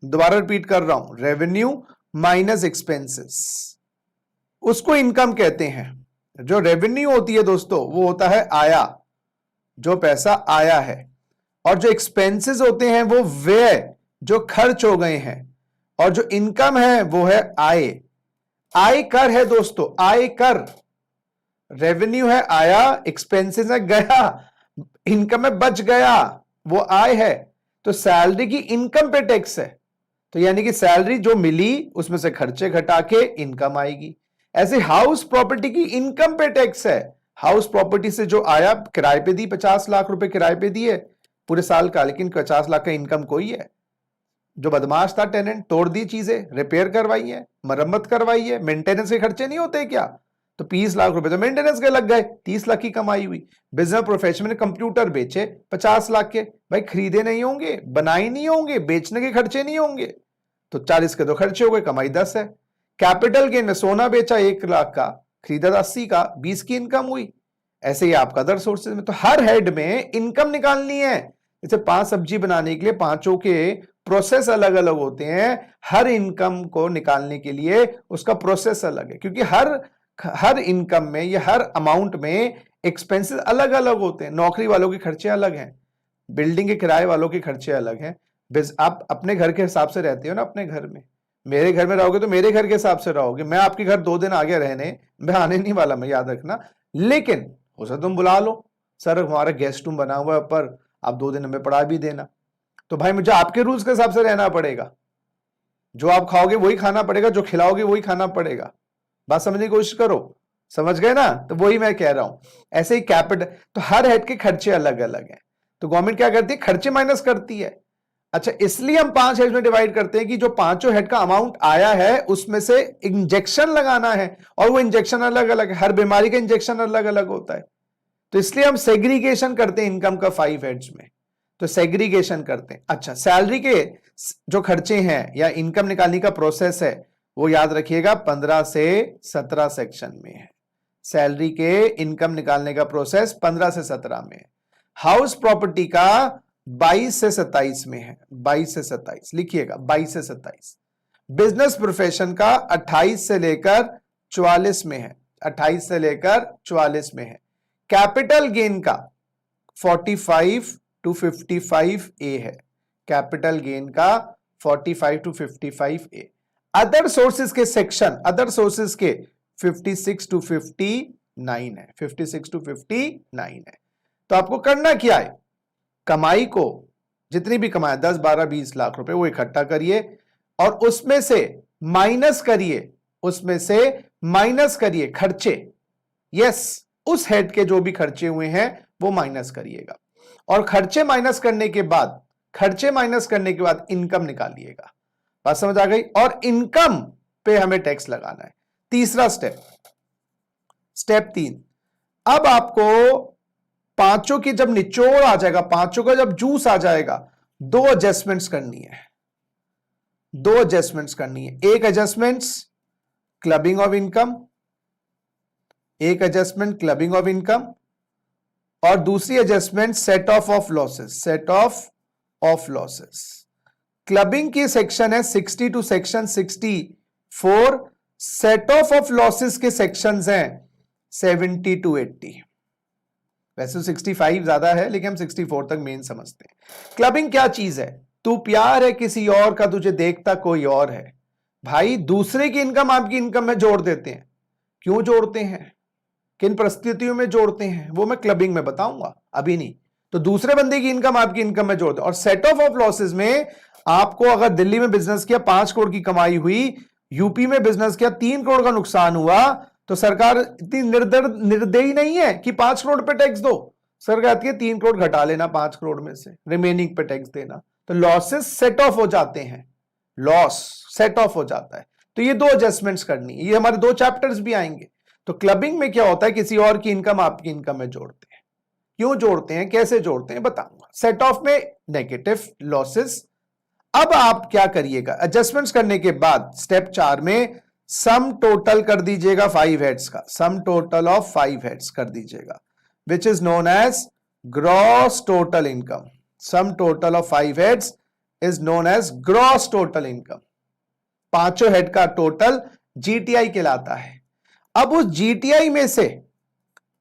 दोबारा रिपीट कर रहा हूं, रेवेन्यू माइनस एक्सपेंसेस, उसको इनकम कहते हैं। जो रेवेन्यू होती है दोस्तों वो होता है आया, जो पैसा आया है, और जो एक्सपेंसेस होते हैं वो व्यय, जो खर्च हो गए हैं, और जो इनकम है वो है आय। आय कर है दोस्तों, आय कर। रेवेन्यू है आया, एक्सपेंसेस है गया, इनकम है बच गया, वो आय है। तो सैलरी की इनकम पे टैक्स है, तो यानी कि सैलरी जो मिली उसमें से खर्चे घटा के इनकम आएगी। ऐसे हाउस प्रॉपर्टी की इनकम पे टैक्स है। हाउस प्रॉपर्टी से जो आया, किराए पे दी, 50 लाख रुपए किराए पे दिए पूरे साल का, लेकिन 50 लाख का इनकम कोई है। जो बदमाश था टेनेंट, तोड़ दी चीजें, रिपेयर करवाई है, मरम्मत करवाई है, मेंटेनेंस के खर्चे नहीं होते क्या? तो 20 लाख रुपए तो मेंटेनेंस के लग गए, 30 लाख की कमाई हुई। बिजनेस प्रोफेशन में कंप्यूटर बेचे 50 लाख के, भाई खरीदे नहीं होंगे, बनाए नहीं होंगे, बेचने के खर्चे नहीं होंगे, तो 40 के तो खर्चे हो गए, कमाई 10 है। कैपिटल गेन में सोना बेचा 1 लाख का, खरीदा 80 का, 20 की इनकम हुई। ऐसे ही आपका अदर सोर्सेज में, तो हर हेड में इनकम निकालनी है। जैसे 5 सब्जी बनाने के लिए पांचों के प्रोसेस अलग अलग होते हैं, हर इनकम को निकालने के लिए उसका प्रोसेस अलग है, क्योंकि हर इनकम में या हर अमाउंट में एक्सपेंसेस अलग अलग होते हैं। नौकरी वालों के खर्चे अलग हैं, बिल्डिंग के किराए वालों के खर्चे अलग हैं। आप अपने घर के हिसाब से रहते हो ना, अपने घर में, मेरे घर में रहोगे तो मेरे घर के हिसाब से रहोगे। मैं आपके घर 2 दिन आगे रहने, मैं आने नहीं वाला, मैं याद रखना। लेकिन हो सकता तुम बुला लो, सर हमारा गेस्ट रूम बना हुआ है ऊपर, आप 2 दिन हमें पढ़ा भी देना। तो भाई मुझे आपके रूल्स के हिसाब से रहना पड़ेगा, जो आप खाओगे वही खाना पड़ेगा, जो खिलाओगे वही खाना पड़ेगा। बात समझने की कोशिश करो, समझ गए ना? तो वही मैं कह रहा हूं। ऐसे ही कैपिटल, तो हर हेड के खर्चे अलग अलग हैं, तो गवर्नमेंट क्या करती है, खर्चे माइनस करती है। अच्छा, इसलिए हम 5 हेड में डिवाइड करते हैं कि जो पांचों हेड का अमाउंट आया है उसमें से इंजेक्शन लगाना है, और वो इंजेक्शन अलग अलग है, हर बीमारी का इंजेक्शन अलग अलग होता है। तो इसलिए हम सेग्रीगेशन करते हैं इनकम का 5 हेड्स में, तो सेग्रीगेशन करते हैं। अच्छा, सैलरी के जो खर्चे हैं या इनकम निकालने का प्रोसेस है वो याद रखिएगा 15 से 17 सेक्शन में है। सैलरी के इनकम निकालने का प्रोसेस 15 से 17 में है। हाउस प्रॉपर्टी का 22 से 27 में है, 22 से 27 लिखिएगा, 22 से 27। बिजनेस प्रोफेशन का 28 से लेकर 44 में है, 28 से लेकर 44 में है। कैपिटल गेन का 45 टू 55 ए है, कैपिटल गेन का 45 टू 55 ए। अदर सोर्सेज के सेक्शन, अदर सोर्सेज के 56 टू 59 है, 56 टू 59 है। तो आपको करना क्या है, कमाई को जितनी भी कमाया 10, 12, 20 लाख रुपए वो इकट्ठा करिए और उसमें से माइनस करिए, उसमें से माइनस करिए खर्चे। यस, उस हेड के जो भी खर्चे हुए हैं वो माइनस करिएगा, और खर्चे माइनस करने के बाद, खर्चे माइनस करने के बाद इनकम निकालिएगा। बात समझ आ गई? और इनकम पे हमें टैक्स लगाना है। तीसरा स्टेप, स्टेप 3, अब आपको पांचों की जब निचोड़ आ जाएगा, पांचों का जब जूस आ जाएगा, 2 एडजस्टमेंट्स करनी है, 2 एडजस्टमेंट्स करनी है। एक एडजस्टमेंट्स क्लबिंग ऑफ इनकम, एक एडजस्टमेंट क्लबिंग ऑफ इनकम, और दूसरी adjustment set off losses, set off losses. Clubbing की सेक्शन है 60 to section 64, set off losses के सेक्शंस हैं 70 टू 80। वैसे 65 ज्यादा है, लेकिन हम 64 तक मेन समझते हैं। क्लबिंग क्या चीज है, तू प्यार है किसी और का, तुझे देखता कोई और है। भाई दूसरे की इनकम आपकी इनकम में जोड़ देते हैं। क्यों जोड़ते हैं, किन परिस्थितियों में जोड़ते हैं, वो मैं क्लबिंग में बताऊंगा, अभी नहीं। तो दूसरे बंदे की इनकम आपकी इनकम में जोड़ते हैं। और सेट ऑफ लॉसेस में आपको अगर दिल्ली में बिजनेस किया 5 करोड़ की कमाई हुई, यूपी में बिजनेस किया, 3 करोड़ का नुकसान हुआ, तो सरकार इतनी निर्दयी नहीं है कि 5 करोड़ पे टैक्स दो। सरकार कहती है 3 करोड़ घटा लेना 5 करोड़ में से, रिमेनिंग पे टैक्स देना, तो लॉसेस सेट ऑफ हो जाते हैं, लॉस सेट ऑफ हो जाता है। तो ये 2 एडजस्टमेंट्स करनी है, ये हमारे 2 चैप्टर्स भी आएंगे। तो क्लबिंग में क्या होता है, किसी और की इनकम आपकी इनकम में जोड़ते हैं। क्यों जोड़ते हैं, कैसे जोड़ते हैं, बताऊंगा। सेट ऑफ में नेगेटिव लॉसेस। अब आप क्या करिएगा, एडजस्टमेंट्स करने के बाद स्टेप 4 में सम टोटल कर दीजिएगा 5 हेड्स का, सम टोटल ऑफ 5 हेड्स कर दीजिएगा, which is known as gross total income. Sum total of 5 heads is known as gross total income. 5 head का टोटल जीटीआई कहलाता है। अब उस जीटीआई में से,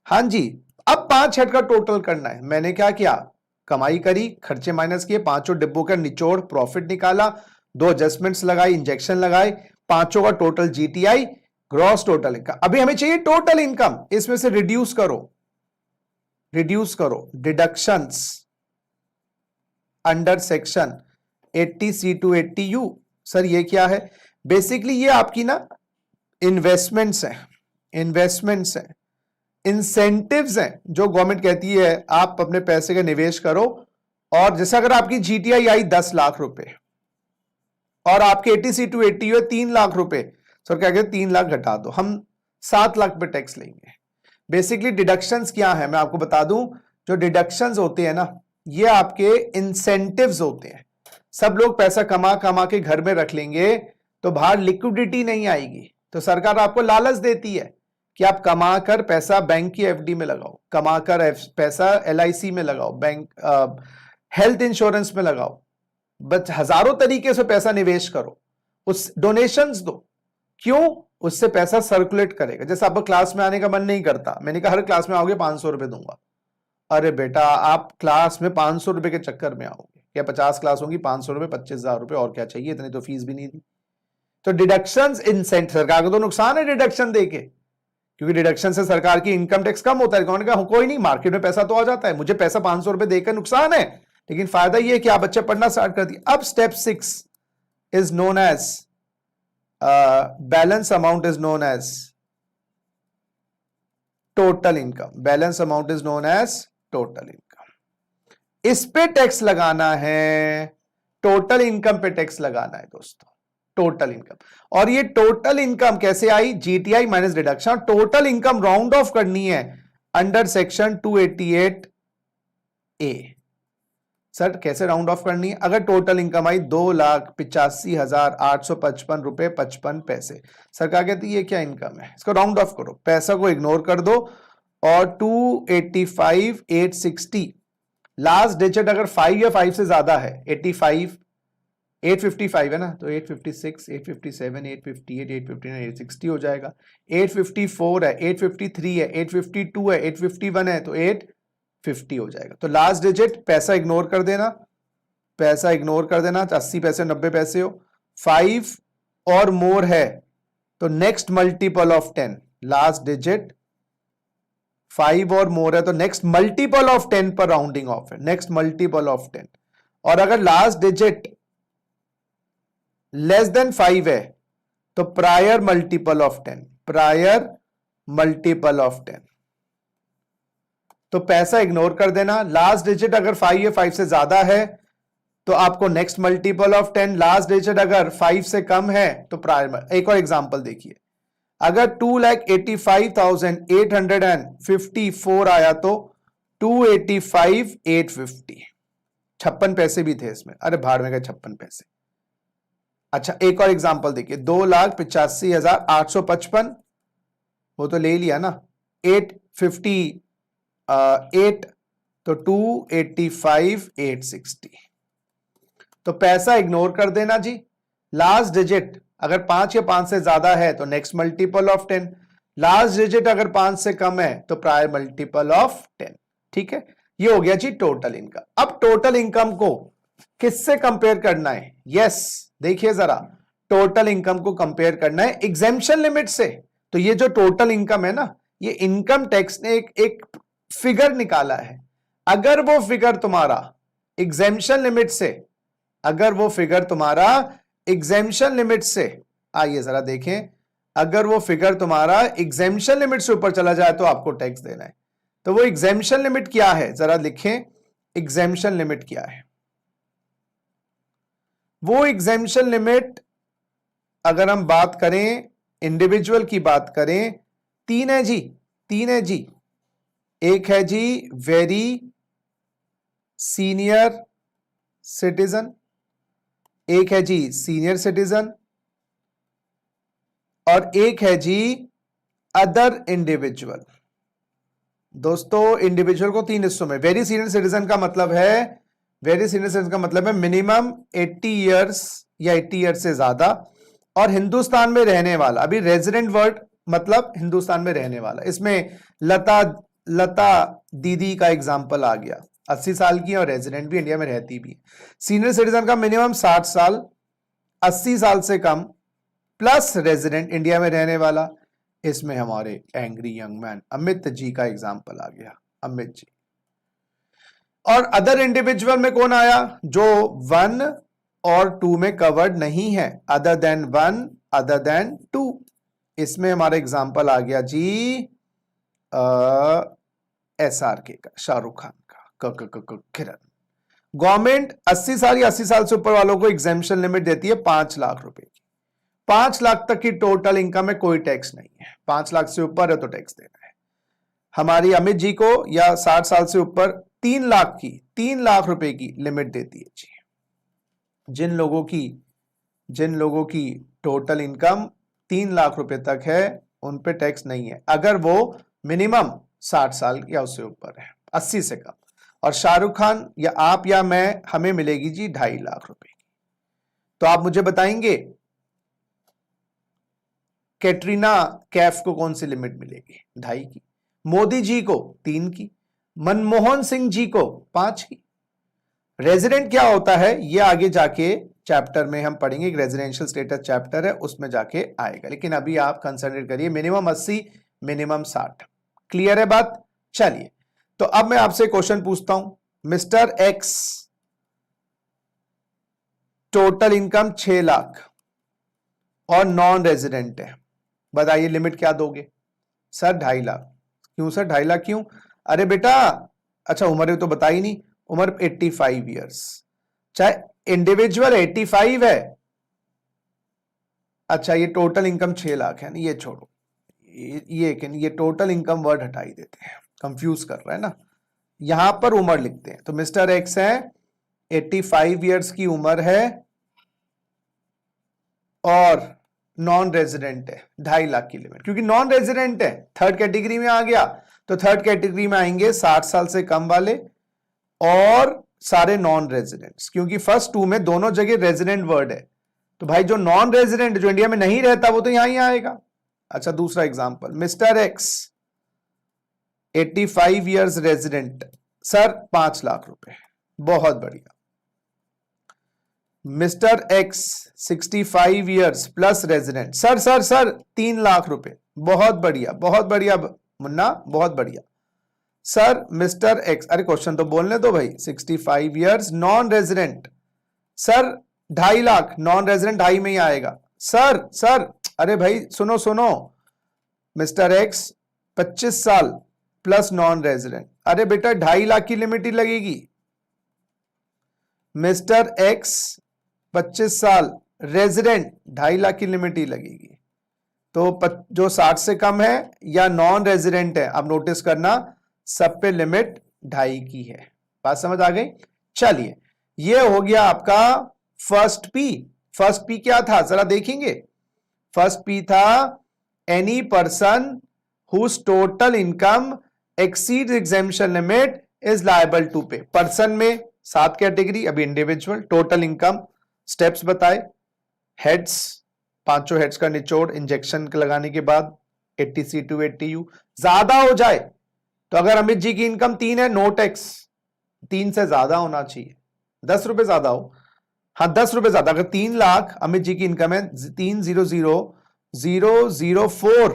हां जी, अब 5 हेड का टोटल करना है। मैंने क्या किया, कमाई करी, खर्चे माइनस किए, 5 डिब्बों का निचोड़ प्रॉफिट निकाला, 2 एडजस्टमेंट्स लगाई, इंजेक्शन लगाए, 5 का total GTI, gross total income. अभी हमें चाहिए टोटल इनकम, इसमें से रिड्यूस करो deductions under section 80C to 80U। Sir ये क्या है, बेसिकली ये आपकी ना इन्वेस्टमेंट्स हैं, इंसेंटिव्स हैं, जो गवर्नमेंट कहती है आप अपने पैसे का निवेश करो। और जैसे अगर आपकी जीटीआई आई 10 लाख रुपए और आपके 80C to 80U है 3 लाख रुपए, सर क्या कहते 3 लाख घटा दो, हम 7 लाख पे टैक्स लेंगे। बेसिकली डिडक्शंस क्या है, मैं आपको बता दूं, जो डिडक्शंस होते हैं ना, ये आपके इंसेंटिव्स होते हैं। सब लोग पैसा कमा कमा के घर में रख लेंगे तो बाहर लिक्विडिटी नहीं आएगी, तो सरकार आपको लालच देती है कि आप कमा कर पैसा बैंक की एफडी में लगाओ, कमा कर पैसा एलआईसी में लगाओ, बैंक हेल्थ इंश्योरेंस में लगाओ, बस हजारों तरीके से पैसा निवेश करो, उस डोनेशंस दो। क्यों, उससे पैसा सर्कुलेट करेगा। जैसे आपको क्लास में आने का मन नहीं करता, मैंने कहा हर क्लास में आओगे 500 रुपए दूंगा, अरे बेटा आप क्लास में 500 रुपए के चक्कर में आओगे क्या, 50 क्लास होगी, 500 रुपए, 25,000 रुपए, और क्या चाहिए, इतनी तो फीस भी नहीं दी। तो डिडक्शंस इंसेंट, सरकार को तो नुकसान है डिडक्शन देके, क्योंकि डिडक्शन से सरकार की इनकम टैक्स कम होता है। कौन कहा, कोई नहीं, मार्केट में पैसा तो आ जाता है, मुझे पैसा 500 रुपए देकर नुकसान है, लेकिन फायदा ये है कि आप बच्चे पढ़ना स्टार्ट कर दिए। अब step 6 is known as balance amount is known as total income. Balance amount is known as total income. इस पे टैक्स लगाना है, टोटल इनकम पे टैक्स लगाना है दोस्तों, टोटल इनकम। और ये टोटल इनकम कैसे आई, GTI minus deduction. Total income round off करनी है अंडर सेक्शन 288A। सर कैसे राउंड ऑफ करनी है, अगर टोटल इनकम आई 2,85,855 रुपए 55 पैसे, सरकार कहती है ये क्या इनकम है, इसको राउंड ऑफ करो, पैसा को इग्नोर कर दो, और 285,860 लास्ट डिजिट अगर 5 या 5 से ज्यादा है, 85 855 है ना, तो 856 857 858 859 860 हो जाएगा। 854 है, 853 है, 852 है, 851 है, तो 850 हो जाएगा। तो लास्ट डिजिट पैसा इग्नोर कर देना, पैसा इग्नोर कर देना, 80 पैसे 90 पैसे हो। 5 और मोर है तो next multiple of 10, last digit 5 और मोर है तो नेक्स्ट मल्टीपल ऑफ 10 पर राउंडिंग ऑफ है, नेक्स्ट मल्टीपल ऑफ 10। और अगर लास्ट डिजिट लेस देन 5 है तो prior multiple of 10, prior multiple of 10। तो पैसा इग्नोर कर देना, लास्ट डिजिट अगर 5 या 5 से ज्यादा है तो आपको next multiple of 10, last digit अगर 5 से कम है तो प्रायर। एक और एग्जांपल देखिए, अगर 2,85,854 आया तो 285,850, 56 पैसे भी थे इसमें, अरे भाड़ में गए 56 पैसे। अच्छा एक और एग्जांपल देखिए, 2,85,855 वो तो ले लिया ना, 858 तो 285,860, तो पैसा इग्नोर कर देना जी। लास्ट डिजिट अगर 5 या 5 से ज्यादा है तो next multiple of 10, last digit अगर 5 से कम है तो प्रायर मल्टीपल ऑफ 10। ठीक है, ये हो गया जी टोटल इनकम। अब टोटल इनकम को किससे कंपेयर करना है, यस देखिए जरा, टोटल इनकम को कंपेयर करना है एग्जेम्पशन लिमिट से। तो ये जो टोटल इनकम है ना, ये इनकम टैक्स ने एक फिगर निकाला है। अगर वो फिगर तुम्हारा एग्जेम्पशन लिमिट से, अगर वो फिगर तुम्हारा एग्जेम्पशन लिमिट से आइए जरा देखें, अगर वो फिगर तुम्हारा एग्जेम्पशन लिमिट से ऊपर चला जाए तो आपको टैक्स देना है। तो वो एग्जेम्पशन लिमिट क्या है, जरा लिखें, एग्जेम्पशन लिमिट क्या है। वो एग्जेम्पशन लिमिट अगर हम बात करें, इंडिविजुअल की बात करें, तीन है जी, तीन है जी। एक है जी वेरी सीनियर सिटीजन, एक है जी सीनियर सिटीजन, और एक है जी अदर इंडिविजुअल। दोस्तों इंडिविजुअल को तीन हिस्सों में, वेरी सीनियर सिटीजन का मतलब है, वेरी सीनियर सिटीजन का मतलब है मिनिमम 80 इयर्स या 80 इयर्स से ज्यादा, और हिंदुस्तान में रहने वाला। अभी रेजिडेंट वर्ड मतलब हिंदुस्तान में रहने वाला। इसमें लता दीदी का एग्जाम्पल आ गया, 80 साल की और रेजिडेंट भी, इंडिया में रहती भी। सीनियर सिटीजन का मिनिमम 60 साल, 80 साल से कम, प्लस रेजिडेंट इंडिया में रहने वाला। इसमें हमारे angry young man Amit ji का एग्जाम्पल आ गया, अमित जी। और अदर इंडिविजुअल में कौन आया, जो 1 और 2 में कवर्ड नहीं है, अदर देन 1, अदर देन 2। इसमें हमारा एग्जाम्पल आ गया जी SRK का, शाहरुख खान का, किरण। गवर्नमेंट 80 साल या 80 साल से ऊपर वालों को एग्जेम्पशन लिमिट देती है 5 लाख रुपए की। 5 लाख तक की टोटल इनकम में कोई टैक्स नहीं है, 5 लाख से ऊपर है तो टैक्स देना है। हमारी अमित जी को या 60 साल से ऊपर 3 लाख की, 3 लाख रुपए की लिमिट देती है जी। जिन लोगों की टोटल इनकम 3 लाख रुपए तक है उन पे टैक्स नहीं है, अगर वो मिनिमम 60 साल या उससे ऊपर है, 80 से कम। और शाहरुख खान या आप या मैं, हमें मिलेगी जी 2.5 लाख रुपए की। तो आप मुझे बताएंगे कैटरीना कैफ को कौन सी लिमिट मिलेगी, 2.5 की, मोदी जी को 3 की, मनमोहन सिंह जी को 5 की। रेजिडेंट क्या होता है ये आगे जाके चैप्टर में हम पढ़ेंगे, एक रेजिडेंशियल स्टेटस चैप्टर है उसमें जाके आएगा, लेकिन अभी आप कंसिडर करिए मिनिमम 80, मिनिमम 60। क्लियर है बात। चलिए, तो अब मैं आपसे क्वेश्चन पूछता हूं, mister x total income 6 lakh और नॉन रेजिडेंट है, बताइए लिमिट क्या दोगे। सर 2.5 लाख। क्यों सर 2.5 लाख क्यों? अरे बेटा, अच्छा उम्र तो बता ही नहीं, उम्र 85 इयर्स, चाहे इंडिविजुअल 85 है। अच्छा ये टोटल इनकम 6 लाख है ना, ये छोड़ो, ये टोटल इनकम वर्ड हटा ही देते हैं, कंफ्यूज कर रहा है ना। यहां पर उम्र लिखते हैं, तो मिस्टर एक्स है 85 इयर्स की उम्र है और नॉन रेजिडेंट है, 2.5 लाख की लिमिट, क्योंकि नॉन रेजिडेंट है, थर्ड कैटेगरी में आ गया। तो थर्ड कैटेगरी में आएंगे 60 साल से कम वाले और सारे नॉन रेजिडेंट्स, क्योंकि फर्स्ट 2 में दोनों जगह रेजिडेंट वर्ड है। तो भाई जो नॉन रेजिडेंट, जो इंडिया में नहीं रहता, वो तो यहां ही आएगा। अच्छा दूसरा example, mister x 85 years resident, sir 5 lakh रुपए, बहुत बढ़िया। Mister x 65 years plus resident, sir 3 lakh रुपए, बहुत बढ़िया मुन्ना, बहुत बढ़िया। सर मिस्टर एक्स, अरे क्वेश्चन तो बोलने दो भाई, 65 years non resident, sir 2.5 lakh, non resident 2.5 में ही आएगा। सर अरे भाई सुनो, मिस्टर एक्स 25 साल प्लस नॉन रेजिडेंट, अरे बेटा 2.5 लाख की लिमिट ही लगेगी। मिस्टर एक्स 25 साल रेजिडेंट, 2.5 लाख की लिमिट ही लगेगी। तो जो 60 से कम है या नॉन रेजिडेंट है, अब नोटिस करना सब पे लिमिट 2.5 की है। बात समझ आ गई। चलिए ये हो गया आपका फर्स्ट पी। फर्स्ट पी क्या था जरा देखेंगे। फर्स्ट पी था any person whose total income exceed exemption limit is liable to pay. Person में 7 कैटेगरी, अभी इंडिविजुअल, टोटल इनकम स्टेप्स बताए, हेड्स 5 हेड्स का निचोड़ इंजेक्शन लगाने के बाद 80C to 80U, ज्यादा हो जाए तो अगर अमित जी की इनकम 3 है, नो टैक्स, 3 से ज्यादा होना चाहिए, 10 रुपए ज्यादा हो, हाँ 10 रुपए ज्यादा। अगर 3 लाख अमित जी की इनकम है 300,004,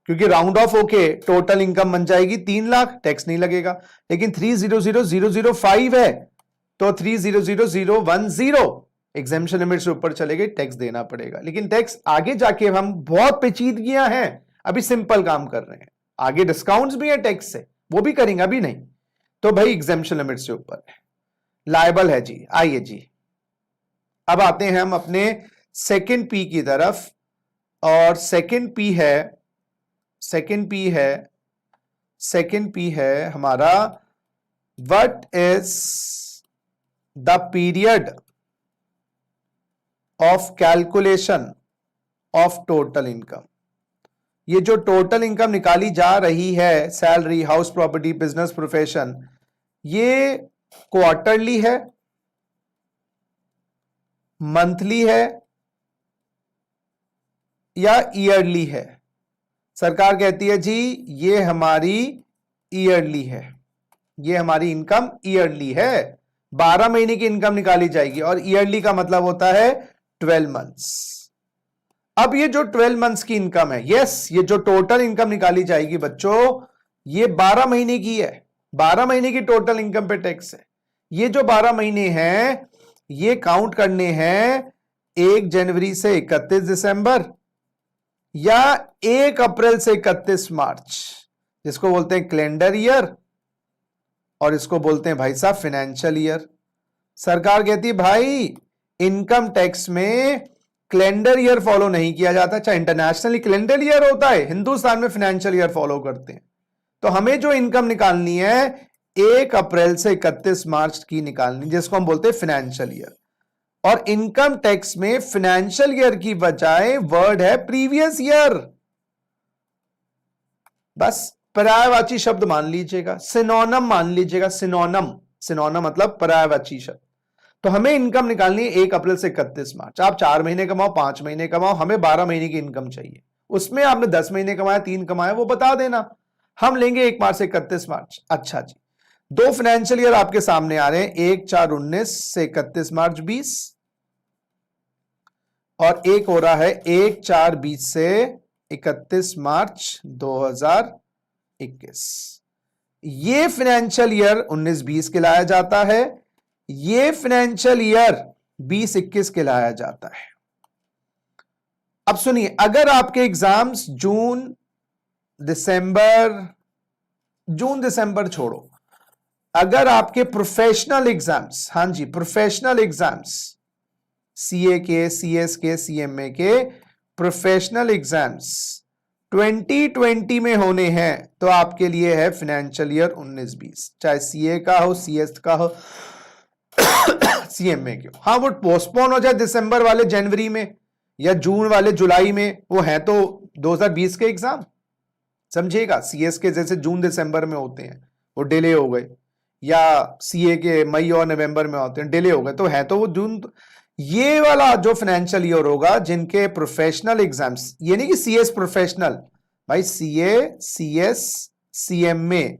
क्योंकि राउंड ऑफ होके टोटल इनकम बन जाएगी 3 लाख, टैक्स नहीं लगेगा। लेकिन 300,005 है तो 300,010, एग्जेम्पशन लिमिट से ऊपर चले गए टैक्स देना पड़ेगा, लेकिन टैक्स आगे जाके हम बहुत पेचीदगियां हैं, अभी सिंपल काम कर रहे हैं, आगे डिस्काउंट्स भी है टैक्स से, वो भी करेंगे, अभी नहीं। तो भाई एग्जेम्पशन लिमिट से ऊपर है, लायबल है जी। आइए जी अब आते हैं हम अपने सेकंड पी की तरफ, और सेकंड पी है हमारा what is the period of calculation of total income. ये जो टोटल इनकम निकाली जा रही है, salary, house property, business, profession, ये क्वार्टरली है, मंथली है या ईयरली है? सरकार कहती है जी ये हमारी ईयरली है, ये हमारी इनकम ईयरली है, 12 महीने की इनकम निकाली जाएगी, और ईयरली का मतलब होता है 12 मंथ्स। अब ये जो 12 मंथ्स की इनकम है, यस, ये जो टोटल इनकम निकाली जाएगी बच्चों, ये 12 महीने की है, 12 महीने की टोटल इनकम पे टैक्स है। ये जो 12 महीने हैं ये काउंट करने हैं 1 जनवरी से 31 दिसंबर या 1 अप्रैल से 31 मार्च, जिसको बोलते हैं कैलेंडर ईयर, और इसको बोलते हैं भाई साहब फाइनेंशियल ईयर। सरकार कहती है भाई इनकम टैक्स में कैलेंडर ईयर फॉलो नहीं किया जाता, चाहे इंटरनेशनली कैलेंडर ईयर होता है, हिंदुस्तान में फाइनेंशियल ईयर फॉलो करते हैं। तो हमें जो इनकम निकालनी है 1 अप्रैल से 31 मार्च की निकालनी, जिसको हम बोलते हैं फाइनेंशियल ईयर। और इनकम टैक्स में फाइनेंशियल ईयर की बजाय वर्ड है प्रीवियस ईयर। बस पर्यायवाची शब्द मान लीजिएगा, सिनोनिम मान लीजिएगा, सिनोनिम मतलब पर्यायवाची शब्द। तो हमें इनकम निकालनी है 1 अप्रैल से 31 मार्च। आप 4 महीने कमाओ, 5 महीने कमाओ, हमें 12 महीने की इनकम चाहिए। उसमें आपने 10 महीने कमाया, 3 कमाया, वो बता देना, हम लेंगे 1 मार्च से 31 मार्च। अच्छा जी, 2 फाइनेंशियल ईयर आपके सामने आ रहे हैं, 1/4/19 से 31 मार्च 20, और एक हो रहा है 1/4/20 से 31 मार्च 2021। ये फाइनेंशियल ईयर 19-20 कहलाया जाता है, ये फाइनेंशियल ईयर 20-21 कहलाया जाता है। अब सुनिए, अगर आपके एग्जाम्स जून दिसंबर छोड़ो, अगर आपके प्रोफेशनल एग्जाम्स, हां जी प्रोफेशनल एग्जाम्स, सीए के, सीएस के, सीएमए के प्रोफेशनल एग्जाम्स 2020 में होने हैं, तो आपके लिए है फाइनेंशियल ईयर 19-20, चाहे सीए का हो, सीएस का हो, सीएमए के हो। हाँ, वो पोस्टपोन हो जाए दिसंबर वाले जनवरी में या जून वाले जुलाई में, वो है तो 2020 के एग्जाम, समझिएगा। सीएस के जैसे जून दिसंबर में होते हैं, वो डिले हो गए, या सीए के मई और नवंबर में होते हैं, डिले हो गए, तो है तो वो जून। ये वाला जो फाइनेंशियल ईयर होगा जिनके प्रोफेशनल एग्जाम्स, ये नहीं कि सीएस प्रोफेशनल, भाई सीए, सीएस, सीएमए,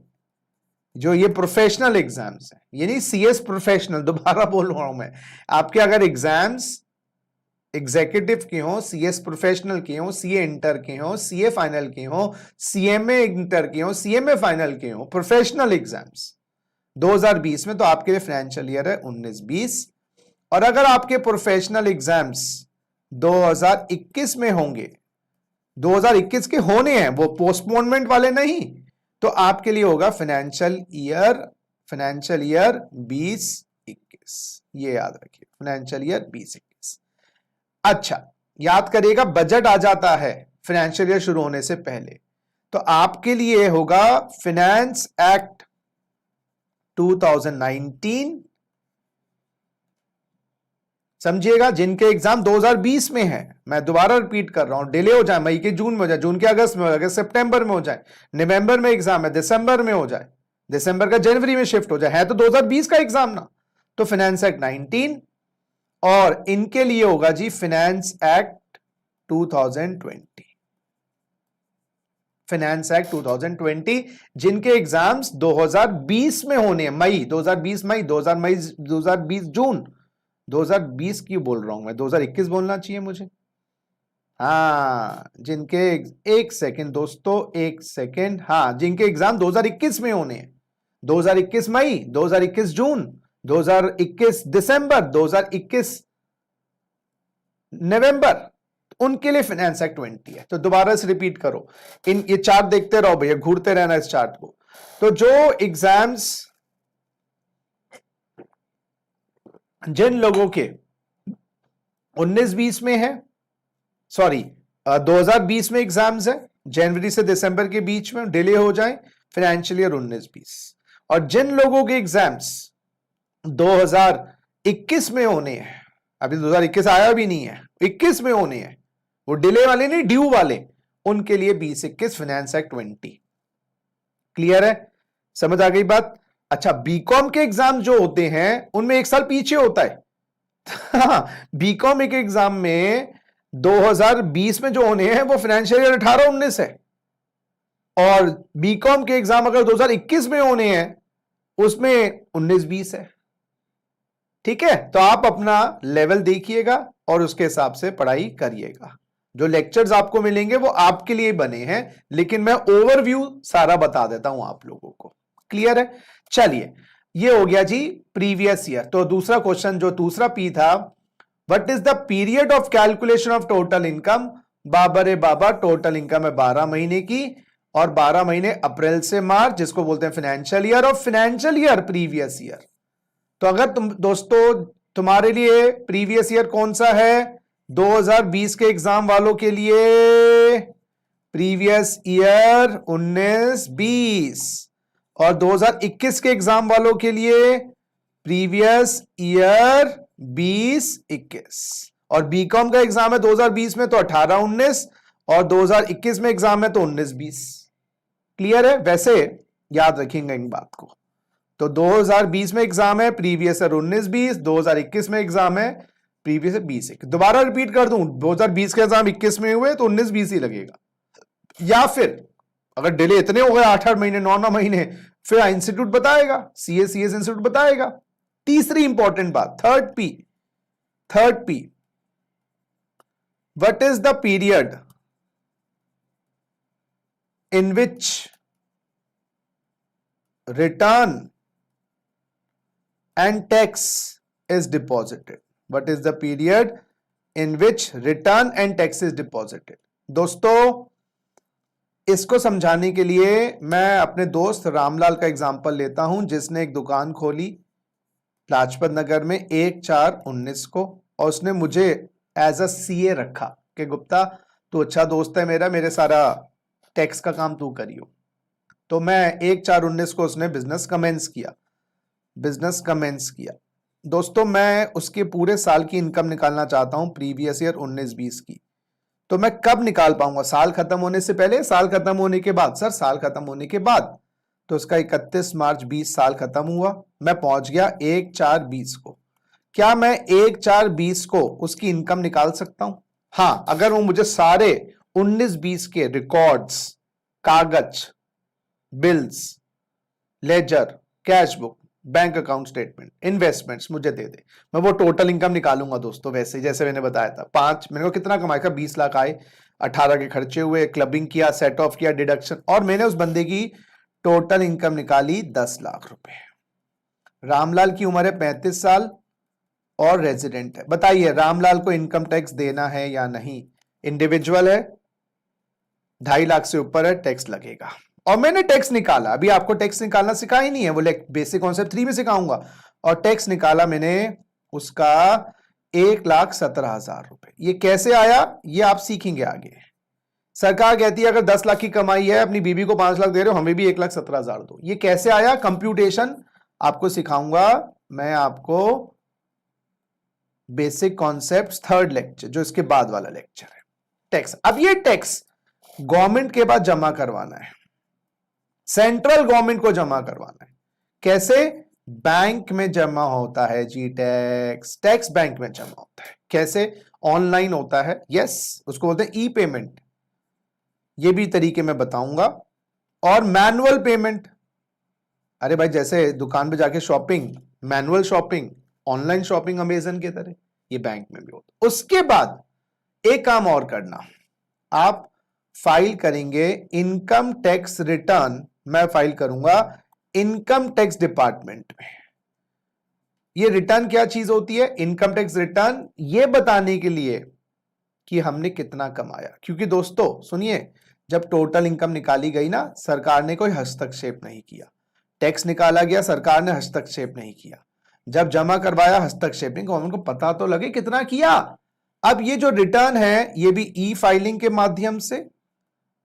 जो ये प्रोफेशनल एग्जाम्स है, ये नहीं सीएस प्रोफेशनल। दोबारा बोल रहा हूं मैं, आपके अगर एग्जाम्स एग्जीक्यूटिव के हो, सीएस प्रोफेशनल के हो, सीए इंटर के हो, सीए फाइनल के हो, सीएमए इंटर के हो, सीएमए फाइनल के हो, प्रोफेशनल एग्जाम्स 2020 में, तो आपके लिए फाइनेंशियल ईयर है 19-20। और अगर आपके प्रोफेशनल एग्जाम्स 2021 में होंगे, 2021 के होने हैं, वो पोस्टपोनमेंट वाले नहीं, तो आपके लिए होगा फाइनेंशियल ईयर 2021। ये याद रखिए, फाइनेंशियल ईयर 2021। अच्छा, याद करिएगा, बजट आ जाता है फाइनेंशियल ईयर शुरू होने से पहले, तो आपके लिए होगा फाइनेंस एक्ट 2019। समझिएगा, जिनके एग्जाम 2020 में है, मैं दोबारा रिपीट कर रहा हूं, डिले हो जाए, मई के जून में हो जाए, जून के अगस्त में हो जाए, अगस्त सितंबर में हो जाए, नवंबर में एग्जाम है, दिसंबर में हो जाए, दिसंबर का जनवरी में शिफ्ट हो जाए, है तो 2020 का एग्जाम ना, तो फाइनेंस एक्ट 19, और इनके लिए होगा जी फाइनेंस एक्ट 2020। फाइनेंस एक्ट 2020, जिनके एग्जाम्स 2020 में होने हैं, मई 2020, मई 2020 जून, 2020 की बोल रहा हूं मैं, 2021 बोलना चाहिए मुझे। हाँ, जिनके, एक सेकेंड दोस्तों, एक सेकेंड, हाँ, जिनके एग्जाम 2021 में होने हैं, 2021 मई, 2021 जून, 2021 दिसंबर, 2021 नवंबर, उनके लिए फाइनेंस एक्ट 20 है। तो दोबारा से रिपीट करो, ये चार्ट देखते रहो भैया, घूरते रहना इस चार्ट को। तो जो एग्जाम्स जिन लोगों के 19-20 में है, सॉरी 2020 में एग्जाम्स है, जनवरी से दिसंबर के बीच में डिले हो जाए फाइनेंशियल ईयर 19-20, और जिन लोगों के एग्जाम्स 2021 में होने हैं, अभी 2021 आया भी नहीं है, 21 में होने हैं, वो डिले वाले नहीं, ड्यू वाले, उनके लिए 2021 फाइनेंस एक्ट 20। क्लियर है, समझ आ गई बात? अच्छा, बीकॉम के एग्जाम जो होते हैं उनमें एक साल पीछे होता है। बीकॉम के एग्जाम में 2020 में जो होने हैं वो फाइनेंशियल ईयर 18-19 है, और बीकॉम के एग्जाम अगर 2021 में होने हैं उसमें 19-20 है। ठीक है, तो आप अपना लेवल देखिएगा और उसके हिसाब से पढ़ाई करिएगा। जो लेक्चर्स आपको मिलेंगे वो आपके लिए बने हैं, लेकिन मैं ओवरव्यू सारा बता देता हूं आप लोगों को। क्लियर है? चलिए, ये हो गया जी प्रीवियस ईयर। तो दूसरा क्वेश्चन जो दूसरा पी था, what is the period of calculation of total income? बाबा रे बाबा, टोटल इनकम है 12 महीने की, और 12 महीने अप्रैल से मार्च, जिसको बोलते हैं फाइनेंशियल ईयर, और फाइनेंशियल ईयर प्रीवियस ईयर। तो अगर तुम दोस्तों तुम्हारे लिए प्रीवियस ईयर कौन सा है? 2020 के एग्जाम वालों के लिए प्रीवियस ईयर 19-20, और 2021 के एग्जाम वालों के लिए प्रीवियस ईयर 20-21, और बीकॉम का एग्जाम है 2020 में तो 18-19, और 2021 में एग्जाम है तो 19-20। क्लियर है? वैसे याद रखेंगे इन बात को। तो 2020 में एग्जाम है, प्रीवियस ईयर 19-20, 2021 में एग्जाम है, प्रीवियस ईयर 20-21। दोबारा रिपीट कर दूं, 2020 के एग्जाम 21 में हुए तो 19-20 ही लगेगा, या फिर अगर डिले इतने हो गए 8-8 महीने 9-9 महीने, फिर इंस्टीट्यूट बताएगा, सीएस इंस्टीट्यूट बताएगा। तीसरी इंपॉर्टेंट बात, third P, what is the period in which return and tax is deposited? What is the period in which return and tax is deposited? दोस्तों, इसको समझाने के लिए मैं अपने दोस्त रामलाल का एग्जांपल लेता हूं, जिसने एक दुकान खोली लाजपत नगर में 1/4/19 को, और उसने मुझे एज अ सीए रखा कि गुप्ता तू अच्छा दोस्त है मेरा, मेरे सारा टैक्स का काम तू करियो। तो मैं 1/4/19 को उसने बिजनेस कमेंस किया। दोस्तों, मैं उसके पूरे साल की इनकम निकालना चाहता हूं प्रीवियस ईयर 19-20 की। तो मैं कब निकाल पाऊंगा? साल खत्म होने से पहले, साल खत्म होने के बाद? सर साल खत्म होने के बाद। तो उसका 31 मार्च 20 साल खत्म हुआ, मैं पहुंच गया 1/4/20 को। क्या मैं 1/4/20 को उसकी इनकम निकाल सकता हूं? हाँ, अगर वो मुझे सारे 19-20 के रिकॉर्ड्स, कागज, bills, ledger, cash book, bank account statement, investments मुझे दे दे, मैं वो टोटल इनकम निकालूंगा दोस्तों। वैसे जैसे मैंने बताया था, मैंने को कितना कमाया था? 20 लाख आए, 18 के खर्चे हुए, क्लबिंग किया, सेट ऑफ किया, डिडक्शन, और मैंने उस बंदे की टोटल इनकम निकाली 10 लाख रुपए। रामलाल की उम्र है 35 साल और रेजिडेंट है। बताइए रामलाल को इनकम टैक्स देना है या नहीं? इंडिविजुअल है, 2.5 लाख से ऊपर है, टैक्स लगेगा। और मैंने टैक्स निकाला, अभी आपको टैक्स निकालना सिखा ही नहीं है, वो बेसिक कॉन्सेप्ट 3 में सिखाऊंगा। और टैक्स निकाला मैंने उसका 1,17,000 रुपए। ये कैसे आया ये आप सीखेंगे आगे। सरकार कहती है अगर 10 लाख की कमाई है, अपनी बीबी को 5 लाख दे रहे हो, हमें भी 1,17,000 दो। ये कैसे आया? कंप्यूटेशन आपको सिखाऊंगा मैं, आपको बेसिक कॉन्सेप्ट्स 3rd लेक्चर, जो इसके बाद वाला लेक्चर है, टैक्स। अब ये टैक्स गवर्नमेंट के पास जमा करवाना है, सेंट्रल गवर्नमेंट को जमा करवाना है। कैसे? बैंक में जमा होता है जी टैक्स, टैक्स बैंक में जमा होता है। कैसे? ऑनलाइन होता है, यस, उसको बोलते हैं ई पेमेंट, ये भी तरीके में बताऊंगा। और मैनुअल पेमेंट, अरे भाई जैसे दुकान पे जाके shopping, manual shopping, online shopping Amazon के तरह, ये बैंक में भी होता। उसके बाद एक काम और करना, आप फाइल करेंगे इनकम टैक्स रिटर्न, मैं फाइल करूंगा इनकम टैक्स डिपार्टमेंट में। ये रिटर्न क्या चीज होती है? इनकम टैक्स रिटर्न ये बताने के लिए कि हमने कितना कमाया, क्योंकि दोस्तों सुनिए, जब टोटल इनकम निकाली गई ना, सरकार ने कोई हस्तक्षेप नहीं किया। टैक्स निकाला गया, सरकार ने हस्तक्षेप नहीं किया। जब जमा करवाया, हस्तक्षेप नहीं, गवर्नमेंट को पता तो लगे कितना किया। अब ये जो रिटर्न है ये भी ई फाइलिंग के माध्यम से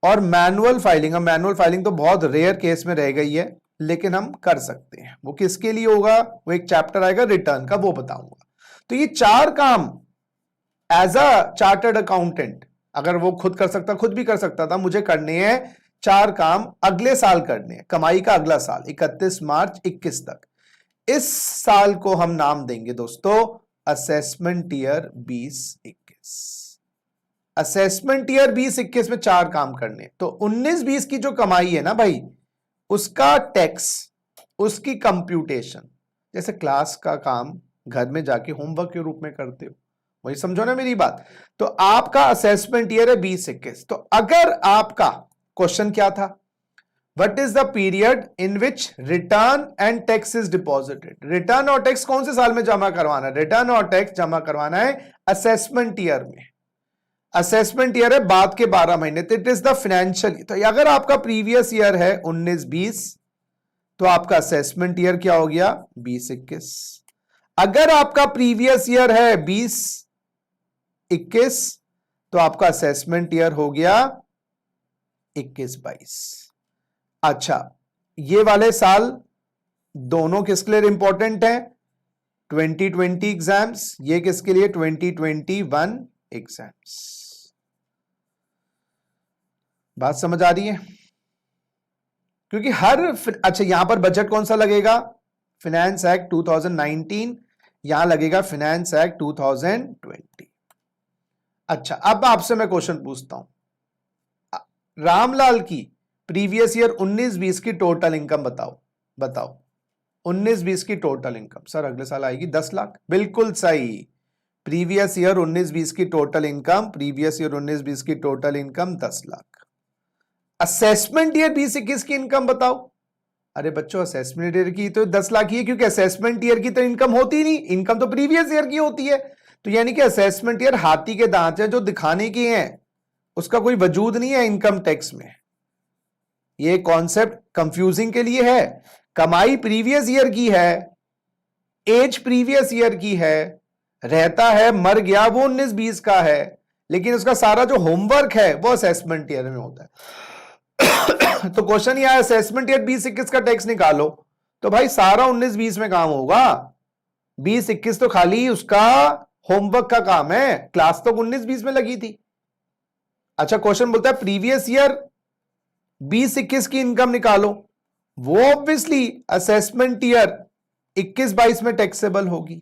और मैनुअल फाइलिंग। अब मैनुअल फाइलिंग तो बहुत रेयर केस में रह गई है, लेकिन हम कर सकते हैं। वो किसके लिए होगा, वो एक चैप्टर आएगा रिटर्न का, वो बताऊंगा। तो ये 4 काम एज अ चार्टर्ड अकाउंटेंट, अगर वो खुद कर सकता, खुद भी कर सकता था, मुझे करने हैं 4 काम अगले साल करने हैं, कमाई का अगला साल 31 मार्च 21 तक। इस साल को हम नाम देंगे दोस्तों असेसमेंट ईयर 2021। असेसमेंट ईयर 2021 में 4 काम करने हैं। तो 19-20 की जो कमाई है ना भाई, उसका टैक्स, उसकी कंप्यूटेशन, जैसे क्लास का काम घर में जाके होमवर्क के रूप में करते हो, वही समझो ना मेरी बात। तो आपका असेसमेंट ईयर है 2021। तो अगर आपका क्वेश्चन क्या था, what is the period in which return and tax is deposited. Return और टैक्स कौन से साल में जमा करवाना है, रिटर्न और टैक्स जमा करवाना है असेसमेंट ईयर में। असेसमेंट ईयर है बाद के 12 महीने, तो इट इज द फाइनेंशियल। तो अगर आपका प्रीवियस ईयर है 19-20, तो आपका असेसमेंट ईयर क्या हो गया 20-21। अगर आपका प्रीवियस ईयर है 20-21, तो आपका असेसमेंट ईयर हो गया 21-22। अच्छा, ये वाले साल दोनों किसके लिए इंपॉर्टेंट है, 2020 एग्जाम्स, ये किसके लिए 2021 एग्जाम्स। बात समझ आ रही है, क्योंकि अच्छा यहां पर बजट कौन सा लगेगा, फाइनेंस एक्ट 2019, यहां लगेगा फाइनेंस एक्ट 2020। अच्छा, अब आपसे मैं क्वेश्चन पूछता हूं, रामलाल की प्रीवियस ईयर 19-20 की टोटल इनकम बताओ 19-20 की टोटल इनकम। सर अगले साल आएगी 10 लाख। बिल्कुल सही, प्रीवियस ईयर 19-20 की टोटल इनकम, प्रीवियस ईयर 19-20 की total income 10 lakh. Assessment year 20-21 की इनकम बताओ। अरे बच्चों, असेसमेंट ईयर की तो 10 लाख ही है, क्योंकि असेसमेंट ईयर की तो इनकम होती नहीं, इनकम तो प्रीवियस ईयर की होती है। तो यानी कि असेसमेंट ईयर हाथी के दांत है जो दिखाने के हैं, उसका कोई वजूद नहीं है इनकम टैक्स में। ये कॉन्सेप्ट कंफ्यूजिंग के लिए है। कमाई प्रीवियस ईयर की है, एज प्रीवियस ईयर की है, रहता है मर गया वो 19-20 का है, लेकिन उसका सारा जो होमवर्क है वो असेसमेंट ईयर में होता है। तो क्वेश्चन ये है असेसमेंट ईयर 20-21 का टैक्स निकालो, तो भाई सारा 19-20 में काम होगा, 20-21 तो खाली उसका होमवर्क का काम है, क्लास तो 19-20 में लगी थी। अच्छा, क्वेश्चन बोलता है प्रीवियस ईयर 20-21 की इनकम निकालो, वो ऑब्वियसली असेसमेंट ईयर 21-22 में टैक्सेबल होगी,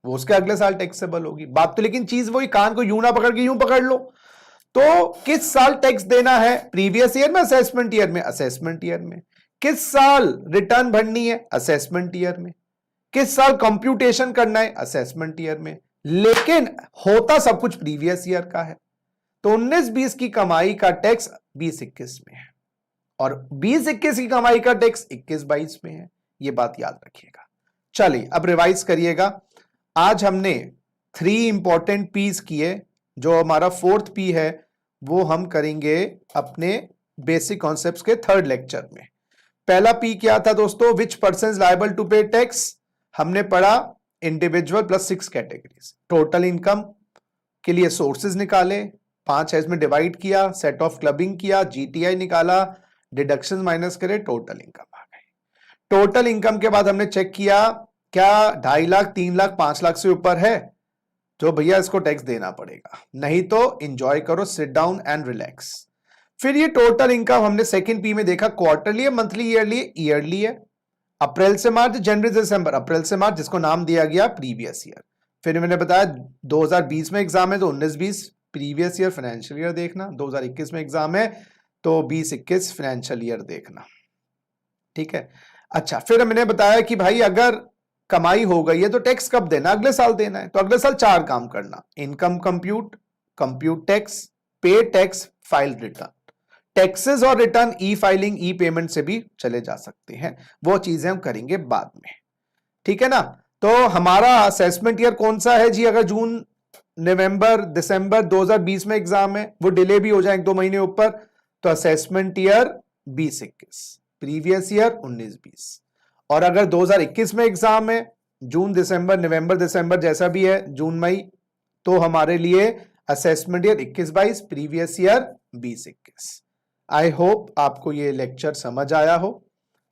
वो उसके अगले साल टैक्सेबल होगी। बात तो लेकिन चीज वही, कान को यूं ना पकड़ के यूं पकड़ लो। तो किस साल टैक्स देना है, प्रीवियस ईयर में, असेसमेंट ईयर में, असेसमेंट ईयर में। किस साल रिटर्न भरनी है, असेसमेंट ईयर में। किस साल कंप्यूटेशन करना है, असेसमेंट ईयर में। लेकिन होता सब कुछ प्रीवियस ईयर का है। तो 19-20 की कमाई का टैक्स 20-21 में है, और 20-21 की कमाई का टैक्स 21-22 में है। यह बात याद रखिएगा। चलिए अब रिवाइज करिएगा। आज हमने 3 इंपॉर्टेंट पीस किए, जो हमारा 4th पी है वो हम करेंगे अपने बेसिक कॉन्सेप्ट्स के 3rd लेक्चर में। पहला पी क्या था दोस्तों, which person is liable to pay tax. हमने पढ़ा individual plus 6 categories. Total income के लिए सोर्सेज निकाले, 5 है इसमें डिवाइड किया, सेट ऑफ क्लबिंग किया, जीटीआई निकाला, डिडक्शन माइनस करे, टोटल इनकम आ गई। टोटल इनकम के बाद हमने चेक किया क्या 2.5 लाख, 3 लाख, 5 लाख से ऊपर है तो भैया इसको टैक्स देना पड़ेगा, नहीं तो एंजॉय करो, सिट डाउन एंड रिलैक्स। फिर ये टोटल इनकम हमने सेकंड पी में देखा, क्वार्टरली है, मंथली, ईयरली है। अप्रैल से मार्च, जनवरी से दिसंबर, अप्रैल से मार्च, जिसको नाम दिया गया प्रीवियस ईयर। फिर मैंने बताया 2020 में एग्जाम है तो 19-20 प्रीवियस ईयर फाइनेंशियल ईयर देखना, 2021 में एग्जाम है तो 20-21 फाइनेंशियल ईयर देखना, ठीक है। अच्छा, फिर मैंने बताया कि भाई अगर कमाई हो गई है तो टैक्स कब देना, अगले साल देना है। तो अगले साल 4 काम करना, इनकम कंप्यूट टैक्स, पे टैक्स, फाइल रिटर्न। टैक्सेस और रिटर्न ई फाइलिंग, ई पेमेंट से भी चले जा सकते हैं, वो चीजें हम करेंगे बाद में, ठीक है ना। तो हमारा असेसमेंट ईयर कौन सा है जी, अगर जून नवंबर दिसंबर 2020 में एग्जाम है, वो डिले भी हो जाए 1-2 महीने ऊपर, तो असेसमेंट ईयर 20-21, प्रीवियस ईयर 19-20। और अगर 2021 में एग्जाम है, जून दिसंबर नवंबर दिसंबर जैसा भी है, जून मई, तो हमारे लिए assessment year 21-22, previous year 20-21। I hope आपको ये लेक्चर समझ आया हो।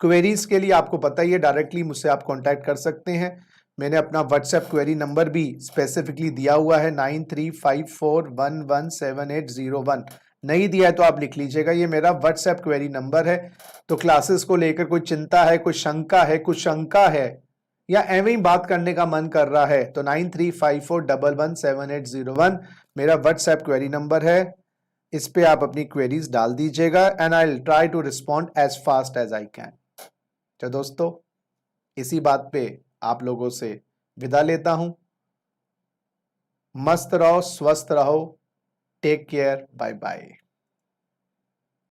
क्वेरीज के लिए आपको पता ही है, डायरेक्टली मुझसे आप कांटेक्ट कर सकते हैं। मैंने अपना व्हाट्सएप क्वेरी नंबर भी स्पेसिफिकली दिया हुआ है 9354117801। नहीं दिया है तो आप लिख लीजिएगा, ये मेरा व्हाट्सएप क्वेरी नंबर है। तो क्लासेस को लेकर कोई चिंता है, कोई शंका है, कुछ शंका है, या एवं ही बात करने का मन कर रहा है, तो 9354117801 मेरा व्हाट्सएप क्वेरी नंबर है। इस पे आप अपनी क्वेरीज डाल दीजिएगा and I will try to respond as fast as I can. तो दोस्तों, इसी बात पे आप लोगों से विदा लेता हूं। मस्त रहो, स्वस्थ रहो, टेक केयर, बाय बाय।